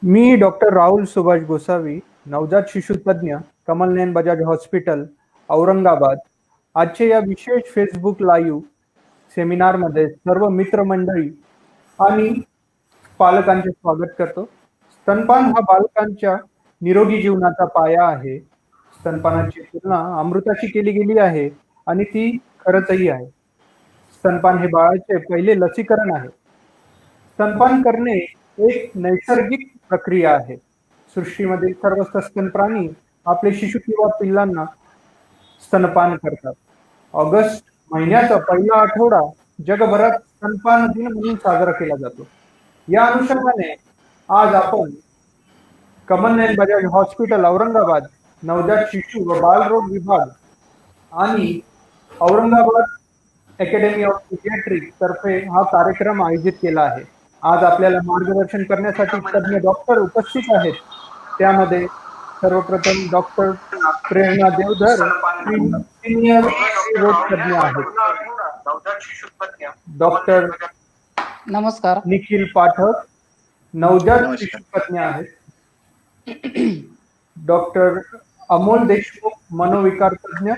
मी doctor Rahul Subhash Gosavi, नवजात शिशुतज्ञ, कमलनयन Bajaj hospital, Aurangabad. आजच्या या विशेष फेसबुक लाईव्ह सेमिनारमध्ये सर्व मित्रमंडळी आणि पालकांचे स्वागत करतो. स्तनपान हा बालकांच्या निरोगी जीवनाचा पाया आहे. स्तनपानाची तुलना अमृताशी केली गेली आहे आणि ती खरंचही आहे. स्तनपान हे बाळाचे पहिले लसीकरण आहे. स्तनपान करणे एक नैसर्गिक प्रक्रिया आहे. सृष्टीमधील सर्व सस्तन प्राणी आपले शिशु किंवा पिल्लांना स्तनपान करतात. ऑगस्ट महिन्याचा पहिला आठवडा जगभरात स्तनपान दिन म्हणून साजरा केला जातो. या अनुषंगाने आज आपण कमलनयन बजाज हॉस्पिटल औरंगाबाद, नवजात शिशु व बालरोग विभाग आणि औरंगाबाद अकॅडमी ऑफ पिडियाट्रिक तर्फे हा कार्यक्रम आयोजित केला आहे. आज आपल्याला मार्गदर्शन करण्यासाठी तज्ञ डॉक्टर उपस्थित आहेत. त्यामध्ये सर्वप्रथम डॉक्टर प्रेरणा देवधर, सिनियर रोग तज्ञ आहेत. डॉक्टर नमस्कार. निखिल पाठक, नवजात शिशु तज्ञ आहेत. डॉक्टर अमोल देशमुख, मनोविकार तज्ञ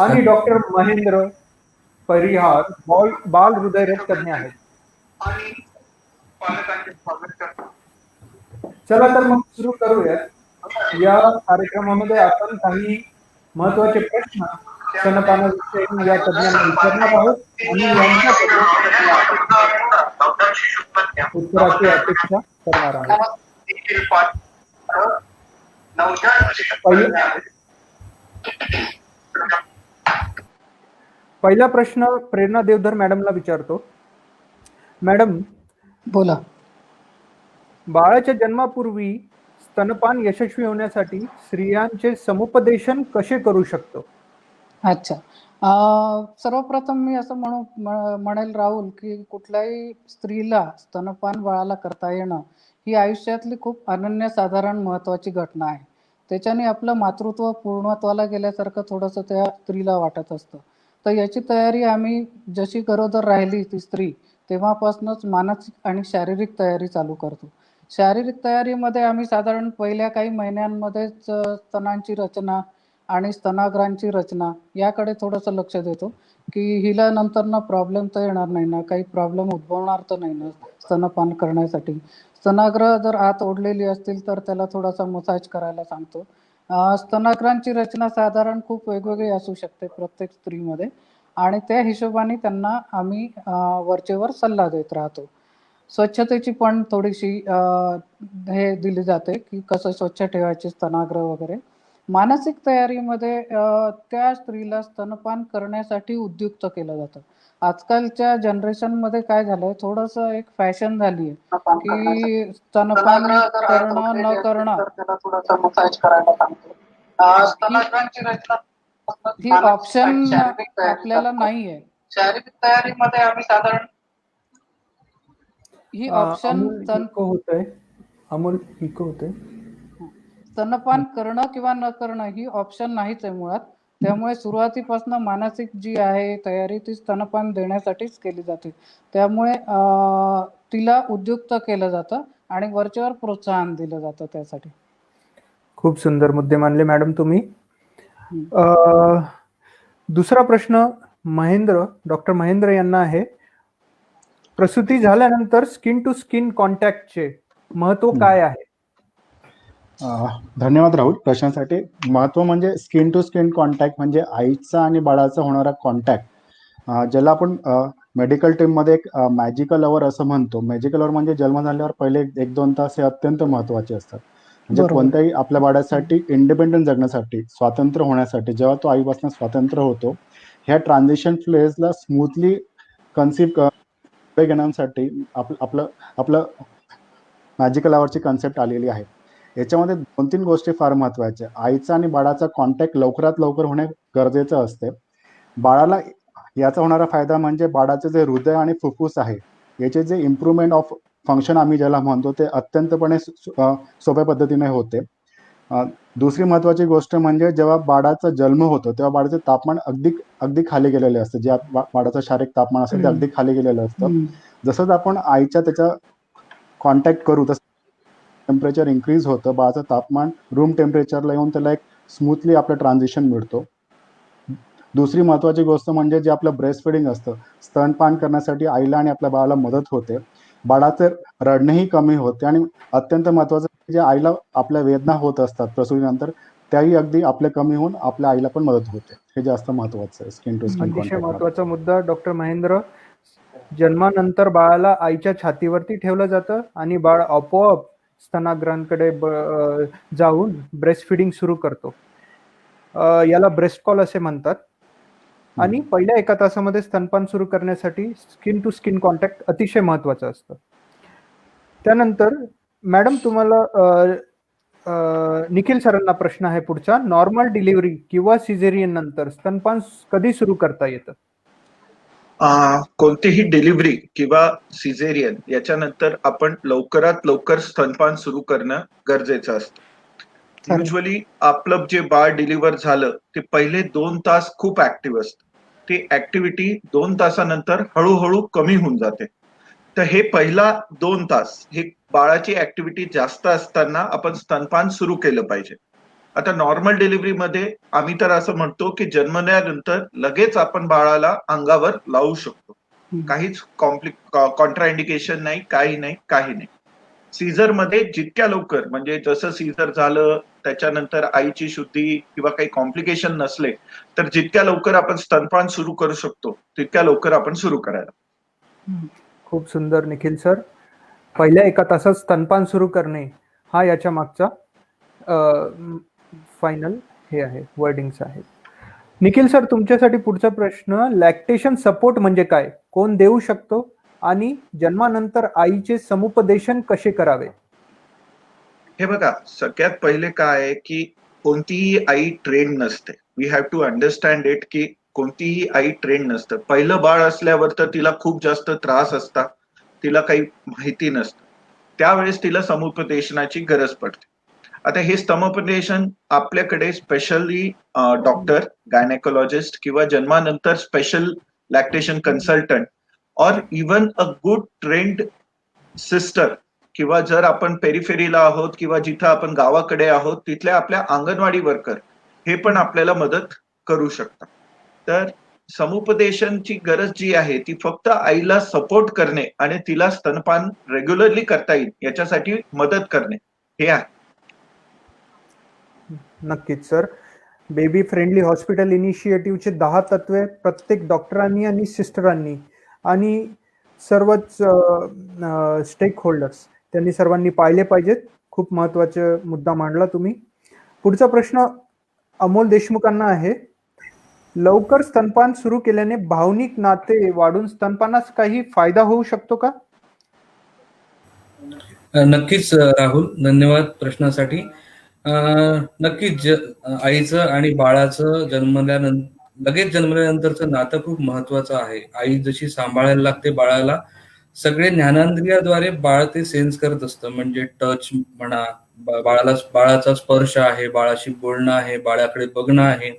आणि डॉक्टर महेंद्र परिहार, बाल हृदयरोग तज्ञ आहेत. चला तर मग सुरू करूयात. या कार्यक्रमामध्ये आपण काही महत्वाचे प्रश्न स्तनपानाविषयी या तज्ञांना विचारणार आहोत आणि उत्तराची अपेक्षा करणार आहोत. पहिला प्रश्न प्रेरणा देवधर मॅडमला विचारतो. मॅडम, बोला. बाळाच्या जन्मापूर्वी स्तनपान यशस्वी होण्यासाठी स्त्रियांचे समुपदेशन कसे करू शकतो? अच्छा. सर्वप्रथम मी असं म्हणेल राहुल, की कुठल्याही स्त्रीला स्तनपान बाळाला करता येणं ही आयुष्यातली खूप अनन्यसाधारण महत्वाची घटना आहे. त्याच्याने आपलं मातृत्व पूर्णत्वाला गेल्यासारखं थोडंसं त्या स्त्रीला वाटत असतं. तर याची तयारी आम्ही जशी गरोदर राहिली ती स्त्री तेव्हापासूनच मानसिक आणि शारीरिक तयारी चालू करतो. शारीरिक तयारीमध्ये आम्ही साधारण पहिल्या काही महिन्यांमध्येच स्तनांची रचना आणि स्तनाग्रांची रचना याकडे थोडंसं लक्ष देतो, की हिला नंतर प्रॉब्लेम तर येणार नाही ना, काही प्रॉब्लेम उद्भवणार तर नाही ना स्तनपान करण्यासाठी. स्तनाग्र जर आत ओढलेली असतील तर त्याला थोडासा मसाज करायला सांगतो. स्तनाग्रांची रचना साधारण खूप वेगवेगळी असू शकते प्रत्येक स्त्रीमध्ये आणि त्या हिशोबाने त्यांना आम्ही वरचेवर सल्ला देत राहतो. स्वच्छतेची पण थोडीशी हे दिली जाते, की कसं स्वच्छ ठेवायचे स्तनाग्र वगैरे. मानसिक तयारीमध्ये त्या स्त्रीला स्तनपान करण्यासाठी उद्युक्त केलं जातं. आजकालच्या जनरेशनमध्ये काय झालंय, थोडंसं एक फॅशन झाली आहे, की स्तनपान करणं न करणं ही ऑप्शन आपल्याला नाहीये. शारीरिक तयारीमध्ये आम्ही साधारण ही ऑप्शन अमोल इको होतंय. स्तनपान करणं किंवा न करणं ही ऑप्शन नाहीच आहे मुळात. त्यामुळे सुरुवातीपासून मानसिक जी आहे तयारी ती स्तनपान देण्यासाठीच केली जाते. त्यामुळे तिला उद्युक्त केलं जातं आणि वरचेवर प्रोत्साहन दिलं जातं त्यासाठी. खूप सुंदर मुद्दे मानले मॅडम तुम्ही. दुसरा प्रश्न डॉक्टर महेंद्र यांना आहे. प्रसूती झाल्यानंतर स्किन टू स्किन कॉन्टॅक्टचे महत्व काय आहे? धन्यवाद राहुल प्रश्नासाठी. महत्व म्हणजे स्किन टू स्किन कॉन्टॅक्ट म्हणजे आईचा आणि बाळाचा होणारा कॉन्टॅक्ट, ज्याला आपण मेडिकल टीममध्ये एक मॅजिकल अवर असं म्हणतो. मॅजिकल अवर म्हणजे जन्म झाल्यावर पहिले 1-2 तास हे अत्यंत महत्वाचे असतात. म्हणजे कोणत्याही आपल्या बाळासाठी इंडिपेंडंट जगण्यासाठी, स्वातंत्र्य होण्यासाठी, जेव्हा तो आईपासून स्वतंत्र होतो, ह्या ट्रान्झिशन फेजला स्मूथली कन्सिव्ह घेण्यासाठी आपलं मॅजिकल अवरची कन्सेप्ट आलेली आहे. याच्यामध्ये 2-3 गोष्टी फार महत्वाच्या. आईचा आणि बाळाचा कॉन्टॅक्ट लवकरात लवकर होणे गरजेचं असते. बाळाला याचा होणारा फायदा म्हणजे बाळाचे जे हृदय आणि फुफ्फुस आहे याचे जे इम्प्रूव्हमेंट ऑफ फंक्शन आम्ही ज्याला म्हणतो ते अत्यंतपणे सोप्या पद्धतीने होते. दुसरी महत्वाची गोष्ट म्हणजे जेव्हा बाळाचा जन्म होतो तेव्हा बाळाचे तापमान अगदी खाली गेलेले असते. जे बाळाचं शारीरिक तापमान असतं ते अगदी खाली गेलेलं असतं. जसंच आपण आईच्या त्याच्या कॉन्टॅक्ट करू तसं टेम्परेचर इन्क्रीज होतं, बाळाचं तापमान रूम टेम्परेचरला येऊन त्याला एक स्मूथली आपलं ट्रान्झिशन मिळतो. दुसरी महत्त्वाची गोष्ट म्हणजे जे आपलं ब्रेस्ट फिडिंग असतं, स्तनपान करण्यासाठी आईला आणि आपल्या बाळाला मदत होते. बाळाचं रडणंही कमी होते आणि अत्यंत महत्त्वाचं म्हणजे आईला आपल्या वेदना होत असतात प्रसूतीनंतर, त्याही अगदी आपल्या कमी होऊन आपल्या आईला पण मदत होते. हे जास्त महत्त्वाचं आहे स्किन टू स्किन अतिशय कॉन्टॅक्ट. महत्त्वाचा मुद्दा डॉक्टर महेंद्र. जन्मानंतर बाळाला आईच्या छातीवरती ठेवलं जातं आणि बाळ आपोआप स्तनाग्रांकडे जाऊन ब्रेस्ट फिडिंग सुरू करतो. याला ब्रेस्ट कॉल असे म्हणतात. आणि पहिल्या 1 तासामध्ये स्तनपान सुरू करण्यासाठी स्किन टू स्किन कॉन्टॅक्ट अतिशय महत्त्वाचं असतं. त्यानंतर मॅडम तुम्हाला निखिल सरांना प्रश्न आहे पुढचा. नॉर्मल डिलिव्हरी किंवा सिझेरियन नंतर स्तनपान कधी सुरू करता येतं? कोणतीही डिलिव्हरी किंवा सिझेरियन याच्यानंतर आपण लवकरात लवकर स्तनपान सुरू करणं गरजेचं असतं. युजली आपलं जे बाळ डिलिव्हर झालं ते पहिले 2 तास खूप ऍक्टिव्ह असतं. ती ऍक्टिव्हिटी 2 तासानंतर हळूहळू कमी होऊन जाते. तर हे पहिला 2 तास हे बाळाची ऍक्टिव्हिटी जास्त असताना आपण स्तनपान सुरू केलं पाहिजे. आता नॉर्मल डिलिव्हरीमध्ये आम्ही तर असं म्हणतो की जन्मल्यानंतर लगेच आपण बाळाला अंगावर लावू शकतो. काहीच कॉन्ट्राइंडिकेशन नाही, काही नाही. सीझर मध्ये जितक्या लवकर म्हणजे जसं सीझर झालं त्याच्यानंतर आईची शुद्धी किंवा काही कॉम्प्लिकेशन नसले तर जितक्या लवकर आपण स्तनपान सुरू करू शकतो तितक्या लवकर आपण सुरू करायला. खूप सुंदर निखिल सर. पहिल्या 1 तासात स्तनपान सुरू करणे हा याच्या मागचा फायनल हे आहे, वर्डिंग्स आहेत. निखिल सर तुमच्यासाठी पुढचा प्रश्न. लॅक्टेशन सपोर्ट म्हणजे काय, कोण देऊ शकतो आणि जन्मानंतर आईचे समुपदेशन कसे करावे? हे बघा, सगळ्यात पहिले काय आहे की कोणतीही आई ट्रेन नसते. We have to understand it की कोणतीही आई ट्रेन नसतं. पहिलं बाळ असल्यावर तर तिला खूप जास्त त्रास असतात, तिला काही माहिती नसतं, त्यावेळेस तिला समुपदेशनाची गरज पडते. आता हे समुपदेशन आपल्याकडे स्पेशली डॉक्टर, गायनेकोलॉजिस्ट किंवा जन्मानंतर स्पेशल लॅक्टेशन कन्सल्टंट और even a good trend sister किंवा जर आपण पेरिफेरीला आहोत किंवा जिथं आपण गावाकडे आहोत तिथल्या आपल्या अंगणवाडी वर्कर हे पण आपल्याला मदत करू शकतात. तर समुपदेशनची गरज जी आहे ती फक्त आईला सपोर्ट करणे आणि तिला स्तनपान रेग्युलरली करता येईल याच्यासाठी मदत करणे हे आहे. नक्कीच सर. बेबी फ्रेंडली हॉस्पिटल इनिशिएटिव्हचे 10 तत्वे प्रत्येक डॉक्टरांनी आणि सिस्टरांनी आणि सर्वच स्टेक होल्डर्स त्यांनी सर्वांनी पाहिले पाहिजेत. खूप महत्त्वाचा मुद्दा मांडला तुम्ही. पुढचा प्रश्न अमोल देशमुखांना आहे. लवकर स्तनपान सुरू केल्याने भावनिक नाते वाढून स्तनपानास काही फायदा होऊ शकतो का? नक्कीच राहुल, धन्यवाद प्रश्नासाठी. नक्कीच आईचं आणि बाळाचं लगेच जन्मल्यानंतरचं नातं खूप महत्वाचं आहे. आई जशी सांभाळायला लागते बाळाला, सगळे ज्ञानेंद्रियाद्वारे बाळ ते सेन्स करत असतं. म्हणजे टच म्हणा, बाळाचा स्पर्श आहे, बाळाशी बोलणं आहे, बाळाकडे बघणं आहे,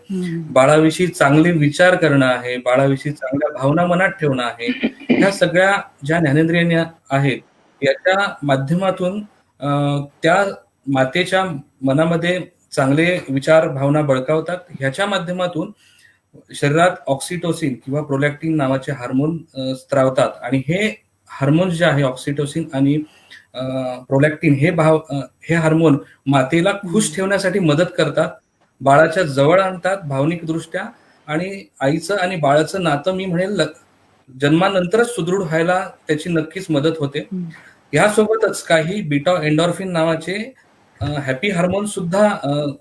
बाळाविषयी चांगले विचार करणं आहे, बाळाविषयी चांगल्या भावना मनात ठेवणं आहे. ह्या सगळ्या ज्या ज्ञानेंद्रिय आहेत याच्या माध्यमातून त्या मातेच्या मनामध्ये चांगले विचार भावना बळकावतात. ह्याच्या माध्यमातून शरीरात ऑक्सिटोसिन किंवा प्रोलॅक्टिन नावाचे हार्मोन स्त्रावतात आणि हे हार्मोन्स जे आहे ऑक्सिटोसिन आणि प्रोलॅक्टिन हे हार्मोन मातेला खुश ठेवण्यासाठी मदत करतात, बाळाच्या जवळ आणतात भावनिक दृष्ट्या आणि आईचं आणि बाळाचं नातं मी म्हणेल जन्मानंतरच सुदृढ व्हायला त्याची नक्कीच मदत होते. यासोबतच काही बीटा एंडॉर्फिन नावाचे हॅपी हार्मोन सुद्धा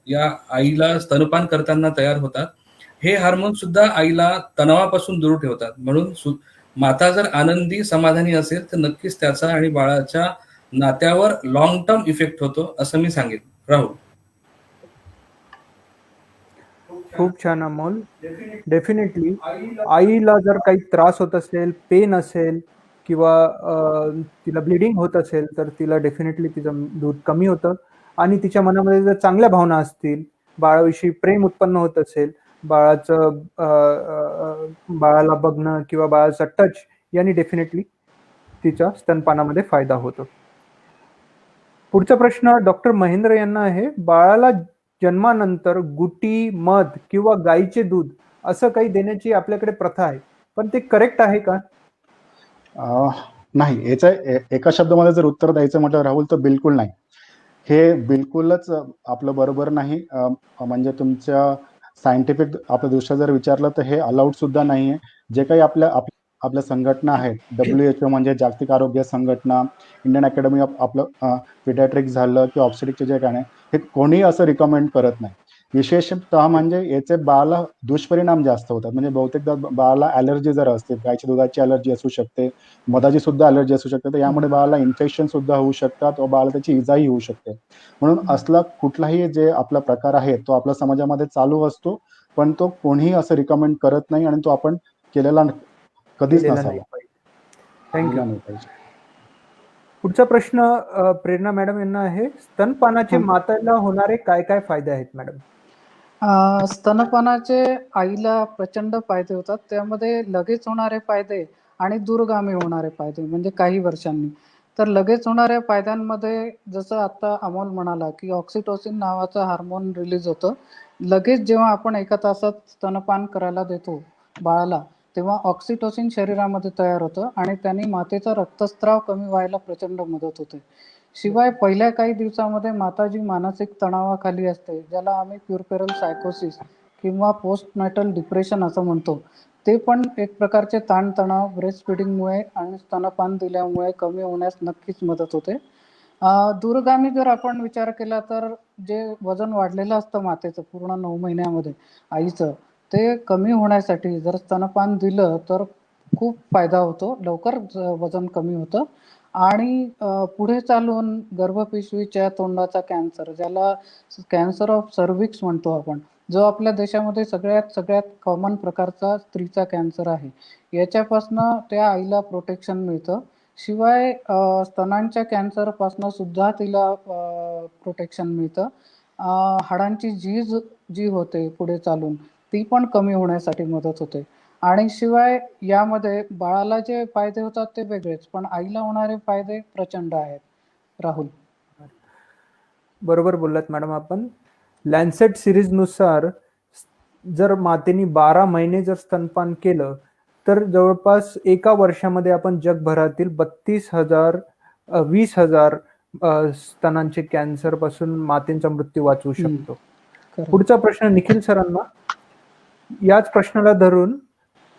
या आईला स्तनपान करताना तयार होतात. हे हार्मोन सुद्धा आईला तणावापासून दूर ठेवतात. म्हणून माता जर आनंदी समाधानी असेल तर नक्कीच त्याचा आणि बाळाच्या नात्यावर लॉंग टर्म इफेक्ट होतो असं मी सांगेन. राहुल, खूप छान अमोल. डेफिनेटली आईला जर काही त्रास होत असेल, पेन असेल किंवा तिला ब्लिडिंग होत असेल तर तिला डेफिनेटली तिचं दूध कमी होतं आणि तिच्या मनामध्ये जर चांगल्या भावना असतील, बाळाविषयी प्रेम उत्पन्न होत असेल, बाळाला बघणं किंवा बाळाचा टच यांनी डेफिनेटली तिच्या स्तनपानामध्ये फायदा होतो. पुढचा प्रश्न डॉक्टर महेंद्र यांना आहे. बाळाला जन्मानंतर गुटी, मध किंवा गाईचे दूध असं काही देण्याची आपल्याकडे प्रथा आहे, पण ते करेक्ट आहे का? नाही, याचं एका शब्दामध्ये जर उत्तर द्यायचं म्हटलं राहुल, तर बिलकुल नाही. हे बिलकुलच आपलं बरोबर नाही. म्हणजे तुमच्या सायंटिफिक आपल्या दृष्ट्या जर विचारलं तर हे अलाउड सुद्धा नाहीये. जे काही आपल्या संघटना आहेत, WHO म्हणजे जागतिक आरोग्य संघटना, इंडियन अकॅडमी ऑफ आपलं पिडियाट्रिक्स झालं किंवा ऑब्स्टेट्रिक्सचे जे काय आहे, हे कोणीही असं रिकमेंड करत नाही. विशेषतः म्हणजे याचे बाळाला दुष्परिणाम जास्त होतात. म्हणजे बहुतेकदा बाळाला ॲलर्जी जर असते, गाईच्या दुधाची ॲलर्जी असू शकते, मधाची सुद्धा ॲलर्जी असू शकते, तर यामुळे बाळाला इन्फेक्शन सुद्धा होऊ शकतात व बाळाला त्याची इजाही होऊ शकते. म्हणून असला कुठलाही जे आपला प्रकार आहे तो आपल्या समाजामध्ये चालू असतो, पण तो कोणीही असं रिकमेंड करत नाही आणि तो आपण केलेला कधीच केलेला नसावा. नाही पाहिजे. थँक्यू. केला नाही पाहिजे. पुढचा प्रश्न प्रेरणा मॅडम यांना आहे. स्तनपानाचे मातेला होणारे काय काय फायदे आहेत मॅडम? स्तनपानाचे आईला प्रचंड फायदे होतात. त्यामध्ये लगेच होणारे फायदे आणि दूरगामी होणारे फायदे म्हणजे काही वर्षांनी. तर लगेच होणाऱ्या फायद्यांमध्ये जसं आता अमोल म्हणाला, की ऑक्सिटोसिन नावाचं हार्मोन रिलीज होतं. लगेच जेव्हा आपण 1 तासात स्तनपान करायला देतो बाळाला, तेव्हा ऑक्सिटोसिन शरीरामध्ये तयार होतं आणि त्याने मातेचा रक्तस्राव कमी व्हायला प्रचंड मदत होते. शिवाय पहिल्या काही दिवसामध्ये माता जी मानसिक तणावाखाली असते, ज्याला आम्ही प्युरपेरल सायकोसिस किंवा पोस्टनॅटल डिप्रेशन असं म्हणतो, ते पण एक प्रकारचे ताणतणाव ब्रेस्ट फिडिंगमुळे आणि स्तनपान दिल्यामुळे कमी होण्यास नक्कीच मदत होते. दूरगामी जर आपण विचार केला तर जे वजन वाढलेलं असतं मातेचं पूर्ण 9 महिन्यामध्ये आईचं, ते कमी होण्यासाठी जर स्तनपान दिलं तर खूप फायदा होतो. लवकर वजन कमी होतं आणि पुढे चालून गर्भपिशवीच्या तोंडाचा कॅन्सर, ज्याला कॅन्सर ऑफ सर्व्हिक्स म्हणतो आपण, जो आपल्या देशामध्ये सगळ्यात कॉमन प्रकारचा स्त्रीचा कॅन्सर आहे. याच्यापासनं त्या आईला प्रोटेक्शन मिळतं. शिवाय स्तनांच्या कॅन्सरपासनं सुद्धा तिला प्रोटेक्शन मिळतं. हाडांची झीज जी होते पुढे चालून, ती पण कमी होण्यासाठी मदत होते. आणि शिवाय यामध्ये बाळाला जे फायदे होतात ते वेगळेच, पण आईला होणारे फायदे प्रचंड आहेत. राहुल. बरोबर बोललात मॅडम आपण. लॅन्सेट सिरीजनुसार जर मातेने 12 महिने जर स्तनपान केलं तर जवळपास एका वर्षामध्ये आपण जगभरातील 20,000 स्तनांचे कॅन्सर पासून मातेचा मृत्यू वाचवू शकतो. खरं. पुढचा प्रश्न निखिल सरांना. याच प्रश्नाला धरून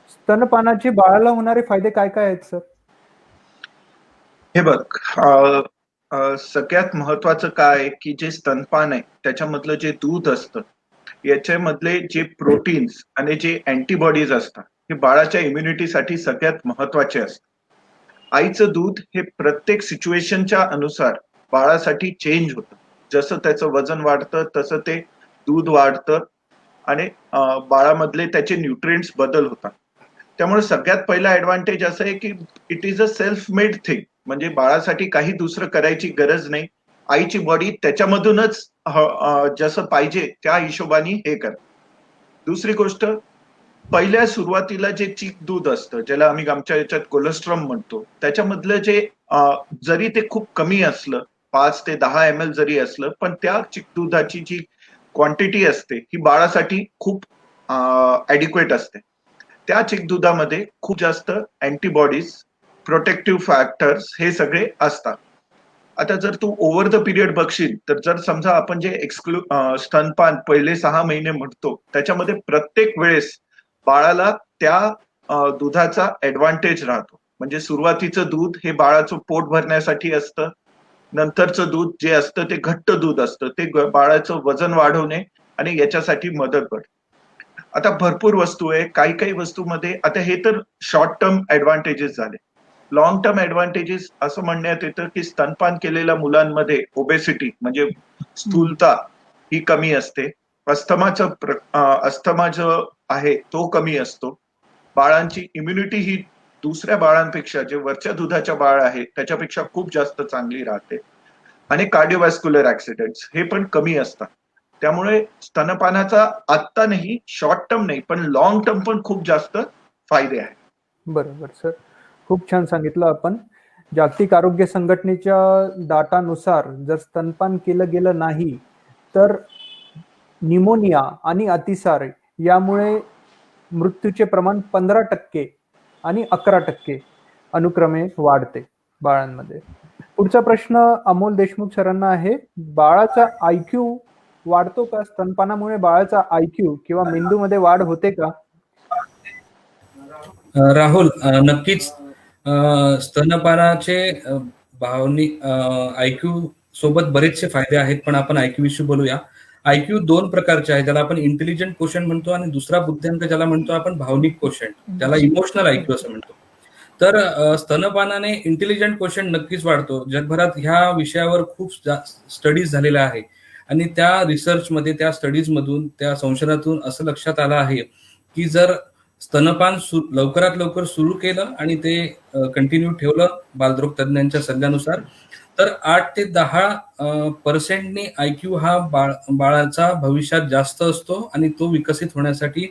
स्तनपानाचे बाळाला होणारे फायदे काय काय आहेत सर? हे बघ, सगळ्यात महत्वाचं काय आहे की जे स्तनपान आहे त्याच्यामधलं जे दूध असतं, याच्यामधले जे प्रोटीन्स आणि जे अँटीबॉडीज असतात, हे बाळाच्या इम्युनिटीसाठी सगळ्यात महत्वाचे असतात. आईचं दूध हे प्रत्येक सिच्युएशनच्या अनुसार बाळासाठी चेंज होतं. जसं त्याचं वजन वाढतं तसं ते दूध वाढतं आणि बाळामधले त्याचे न्यूट्रिएंट्स बदल होतात. त्यामुळे सगळ्यात पहिला ऍडव्हान्टेज असं आहे की it is a self made thing. म्हणजे बाळासाठी काही दुसरं करायची गरज नाही. आईची बॉडी त्याच्यामधूनच जसं पाहिजे त्या हिशोबाने हे कर. दुसरी गोष्ट, पहिल्या सुरुवातीला जे चीक दूध असतं, ज्याला आम्ही आमच्या याच्यात कोलेस्ट्रॉल म्हणतो, त्याच्यामधलं जे जरी ते खूप कमी असलं, 5 ते 10 ml जरी असलं, पण त्या चीक दुधाची जी क्वांटिटी असते ही बाळासाठी खूप ऍडिक्वेट असते. त्या चीक दुधामध्ये खूप जास्त अँटीबॉडीज, प्रोटेक्टिव्ह फॅक्टर्स हे सगळे असतात. आता जर तू ओव्हर द पिरियड बघशील तर जर समजा आपण जे स्तनपान पहिले 6 महिने म्हणतो, त्याच्यामध्ये प्रत्येक वेळेस बाळाला त्या दुधाचा ऍडव्हान्टेज राहतो. म्हणजे सुरुवातीचं दूध हे बाळाचं पोट भरण्यासाठी असतं. नंतरचं दूध जे असतं ते घट्ट दूध असतं, ते बाळाचं वजन वाढवणे आणि याच्यासाठी मदत करतं. आता भरपूर वस्तू आहे. काही काही वस्तूमध्ये आता हे तर शॉर्ट टर्म ऍडव्हान्टेजेस झाले. लॉंग टर्म ऍडव्हान्टेजेस असं म्हणण्यात येतं की स्तनपान केलेल्या मुलांमध्ये ओबेसिटी म्हणजे स्थूलता ही कमी असते. अस्थमा जो आहे तो कमी असतो. बाळांची इम्युनिटी ही दुसऱ्या बाळांपेक्षा, जे वरच्या दुधाच्या बाळ आहे त्याच्यापेक्षा खूप जास्त चांगली राहते. आणि कार्डिओव्हॅस्क्युलर ऍक्सिडेंट्स हे पण कमी असतात. त्यामुळे स्तनपानाचा आत्ता नाही, शॉर्ट टर्म नाही, पण लॉंग टर्म पण खूप जास्त फायदे आहेत. बरोबर सर, खूप छान सांगितलं आपण. जागतिक आरोग्य संघटनेच्या डाटानुसार जर स्तनपान केलं गेलं नाही तर निमोनिया आणि अतिसार यामुळे मृत्यूचे प्रमाण 15% आणि 11% अनुक्रमे वाढते बाळांमध्ये. पुढचा प्रश्न अमोल देशमुख सरांना आहे. बाळाचा IQ वाढतो का? स्तनपानामुळे बाळाचा IQ किंवा मेंदूमध्ये वाढ होते का? राहुल, नक्कीच स्तनपानाचे भावनिक IQ सोबत बरेचसे फायदे आहेत, पण आपण IQ विषयी बोलूया. IQ 2 प्रकारचे आहे, ज्याला आपण इंटेलिजंट कोशंट म्हणतो, आणि दुसरा बुद्ध्यांक ज्याला म्हणतो आपण भावनिक कोशंट, ज्याला इमोशनल IQ असं म्हणतो. तर स्तनपानाने इंटेलिजंट कोशंट नक्कीच वाढतो. जगभरात ह्या विषयावर खूप स्टडीज झालेल्या आहे, आणि त्या रिसर्चमध्ये, त्या स्टडीजमधून, त्या संशोधनातून असं लक्षात आलं आहे की जर स्तनपान लवकरात लवकर सुरू केलं आणि ते कंटिन्यू ठेवलं बालरोग तज्ञांच्या सल्ल्यानुसार, तर 8 ते 10% IQ हा बाळाचा भविष्यात जास्त असतो, आणि तो विकसित होण्यासाठी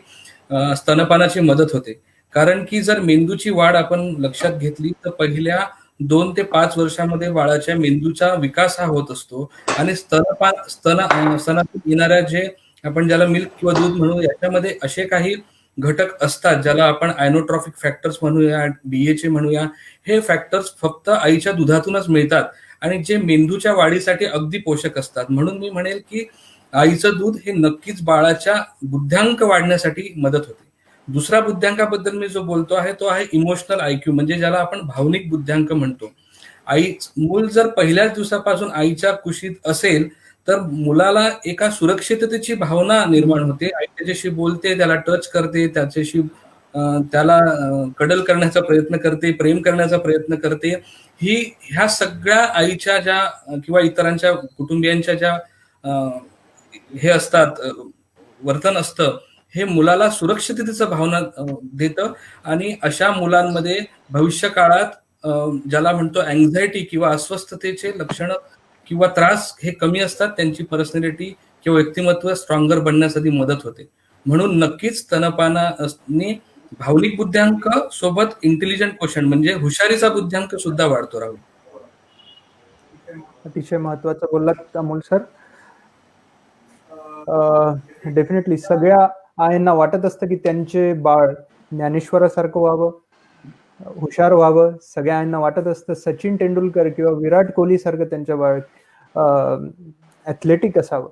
स्तनपानाची मदत होते. कारण की जर मेंदूची वाढ आपण लक्षात घेतली तर पहिल्या 2 ते 5 वर्षामध्ये बाळाच्या मेंदूचा विकास हा होत असतो, आणि स्तनातून येणाऱ्या जे आपण ज्याला मिल्क किंवा दूध म्हणू, याच्यामध्ये असे काही घटक असतात ज्याला आपण आयनोट्रॉफिक फॅक्टर्स म्हणूया, DHA म्हणूया. हे फॅक्टर्स फक्त आईच्या दुधातूनच मिळतात, आणि जे मेंदूच्या वाढीसाठी अगदी पोषक असतात. म्हणून मी म्हणेल की आईचं दूध हे नक्कीच बाळाच्या बुद्ध्यांक वाढण्यासाठी मदत होते. दुसरा बुद्ध्यांकाबद्दल मी जो बोलतो आहे तो आहे इमोशनल IQ, म्हणजे ज्याला आपण भावनिक बुद्ध्यांक म्हणतो. मूल जर पहिल्याच दिवसापासून आईच्या कुशीत असेल तर मुलाला एका सुरक्षिततेची भावना निर्माण होते. आई त्याच्याशी बोलते, त्याला टच करते, त्याला कडल करण्याचा प्रयत्न करते, प्रेम करण्याचा प्रयत्न करते. ह्या सगळ्या आईच्या ज्या किंवा इतरांच्या कुटुंबियांच्या ज्या हे असतात, वर्तन असतं, हे मुलाला सुरक्षिततेचं भावना देतं, आणि अशा मुलांमध्ये भविष्य काळात ज्याला म्हणतो अँझायटी किंवा अस्वस्थतेचे लक्षणं किंवा त्रास हे कमी असतात. त्यांची पर्सनॅलिटी किंवा व्यक्तिमत्व स्ट्रॉंगर बनण्यासाठी मदत होते. म्हणून नक्कीच स्तनपानाने भावनिक बुद्ध्यांक सोबत इंटेलिजंट कोशंट म्हणजे हुशारीचा बुद्ध्यांक सुद्धा वाढतो. राहुल, अतिशय महत्वाचं बोललात अमोल सर. डेफिनेटली सगळ्या आयांना वाटत असतं की त्यांचे बाळ ज्ञानेश्वरासारखं व्हावं, हुशार व्हावं. सगळ्या आयांना वाटत असतं सचिन तेंडुलकर किंवा विराट कोहली सारखं त्यांच्या बाळ ॲथलेटिक असावं,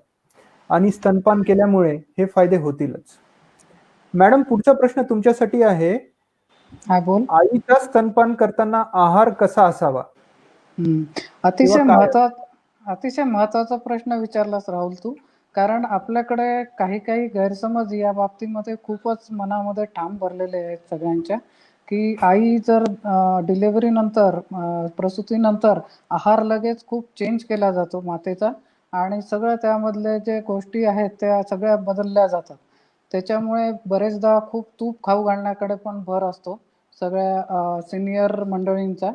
आणि स्तनपान केल्यामुळे हे फायदे होतीलच. मॅडम, पुढचा प्रश्न तुमच्यासाठी आहे. हा, बोल. आईचा स्तनपान करताना आहार कसा असावा? अतिशय महत्वाचा प्रश्न विचारलास राहुल तू. कारण आपल्याकडे काही गैरसमज या बाबतीमध्ये खूपच मनामध्ये ठाम भरलेले आहेत सगळ्यांच्या, की आई जर डिलिव्हरी नंतर, प्रसूतीनंतर आहार लगेच खूप चेंज केला जातो मातेचा, आणि सगळं त्यामधले जे गोष्टी आहेत त्या सगळ्या बदलल्या जातात. त्याच्यामुळे बरेचदा खूप तूप खाऊ घालण्याकडे पण भर असतो सगळ्या सिनियर मंडळींचा.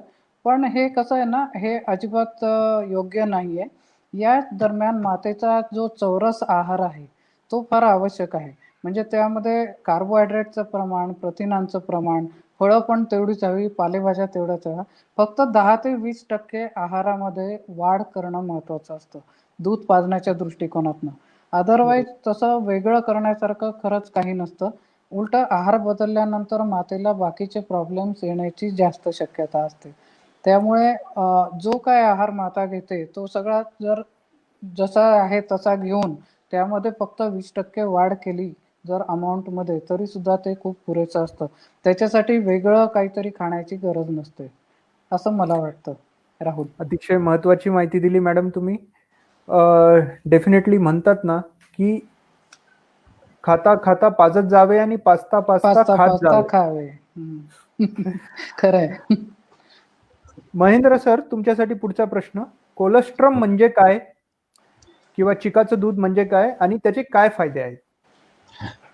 पण हे कसं आहे ना, हे अजिबात योग्य नाहीये. या दरम्यान मातेचा जो चौरस आहार आहे तो फार आवश्यक आहे. म्हणजे त्यामध्ये कार्बोहायड्रेटचं प्रमाण, प्रथिनांचं प्रमाण, फळं पण तेवढीच हवी, पालेभाज्या तेवढ्याच हव्या. फक्त 10 ते 20% आहारामध्ये वाढ करणं महत्वाचं असतं दूध पाजण्याच्या दृष्टिकोनातनं. अदरवाईज तसं वेगळं करण्यासारखं खरंच काही नसतं. उलट आहार बदलल्यानंतर मातेला बाकीचे प्रॉब्लेम्स येण्याची जास्त शक्यता असते. त्यामुळे जो काय आहार माता घेते तो सगळा जर जसा आहे तसा घेऊन त्यामध्ये फक्त 20% वाढ केली जर अमाऊंटमध्ये, तरी सुद्धा ते खूप पुरेसं असतं. त्याच्यासाठी वेगळं काहीतरी खाण्याची गरज नसते, असं मला वाटतं. राहुल, अतिशय महत्वाची माहिती दिली मॅडम तुम्ही. डेफिनेटली म्हणतात ना की खाता खाता पाजत जावे आणि पाचता पाचता खात खावे. खरंय. महेंद्र सर, तुमच्यासाठी पुढचा प्रश्न. कोलेस्ट्रॉल म्हणजे काय किंवा चिकाचं दूध म्हणजे काय आणि त्याचे काय फायदे आहेत?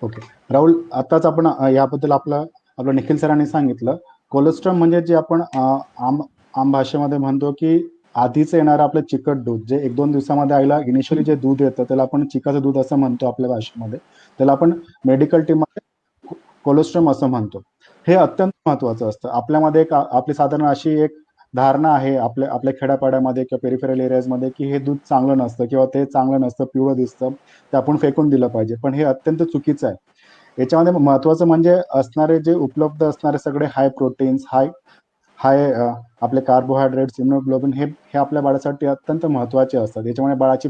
ओके राहुल, आताच आपण याबद्दल आपलं निखिल सरांनी सांगितलं. कोलेस्ट्रॉल म्हणजे जे आपण आम भाषेमध्ये म्हणतो की आधीच येणारं आपलं चिकट दूध, जे 1-2 दिवसामध्ये आईला इनिशियली जे दूध येतं त्याला आपण चिकाचं दूध असं म्हणतो आपल्या भाषेमध्ये. त्याला आपण मेडिकल टीममध्ये कोलेस्ट्रॉल असं म्हणतो. हे अत्यंत महत्वाचं असतं. आपल्यामध्ये आपली साधारण अशी एक धारणा आहे आपल्या आपल्या खेड्यापाड्यामध्ये किंवा पेरिफेरल एरियाजमध्ये की हे दूध चांगलं नसतं किंवा ते चांगलं नसतं, पिवळं दिसतं, ते आपण फेकून दिलं पाहिजे. पण हे अत्यंत चुकीचं आहे. याच्यामध्ये महत्त्वाचं म्हणजे असणारे जे उपलब्ध असणारे सगळे हाय प्रोटीन्स, हाय हाय आपले कार्बोहायड्रेट्स, इम्युनोग्लोबिन हे हे आपल्या बाळासाठी अत्यंत महत्त्वाचे असतात. याच्यामुळे बाळाची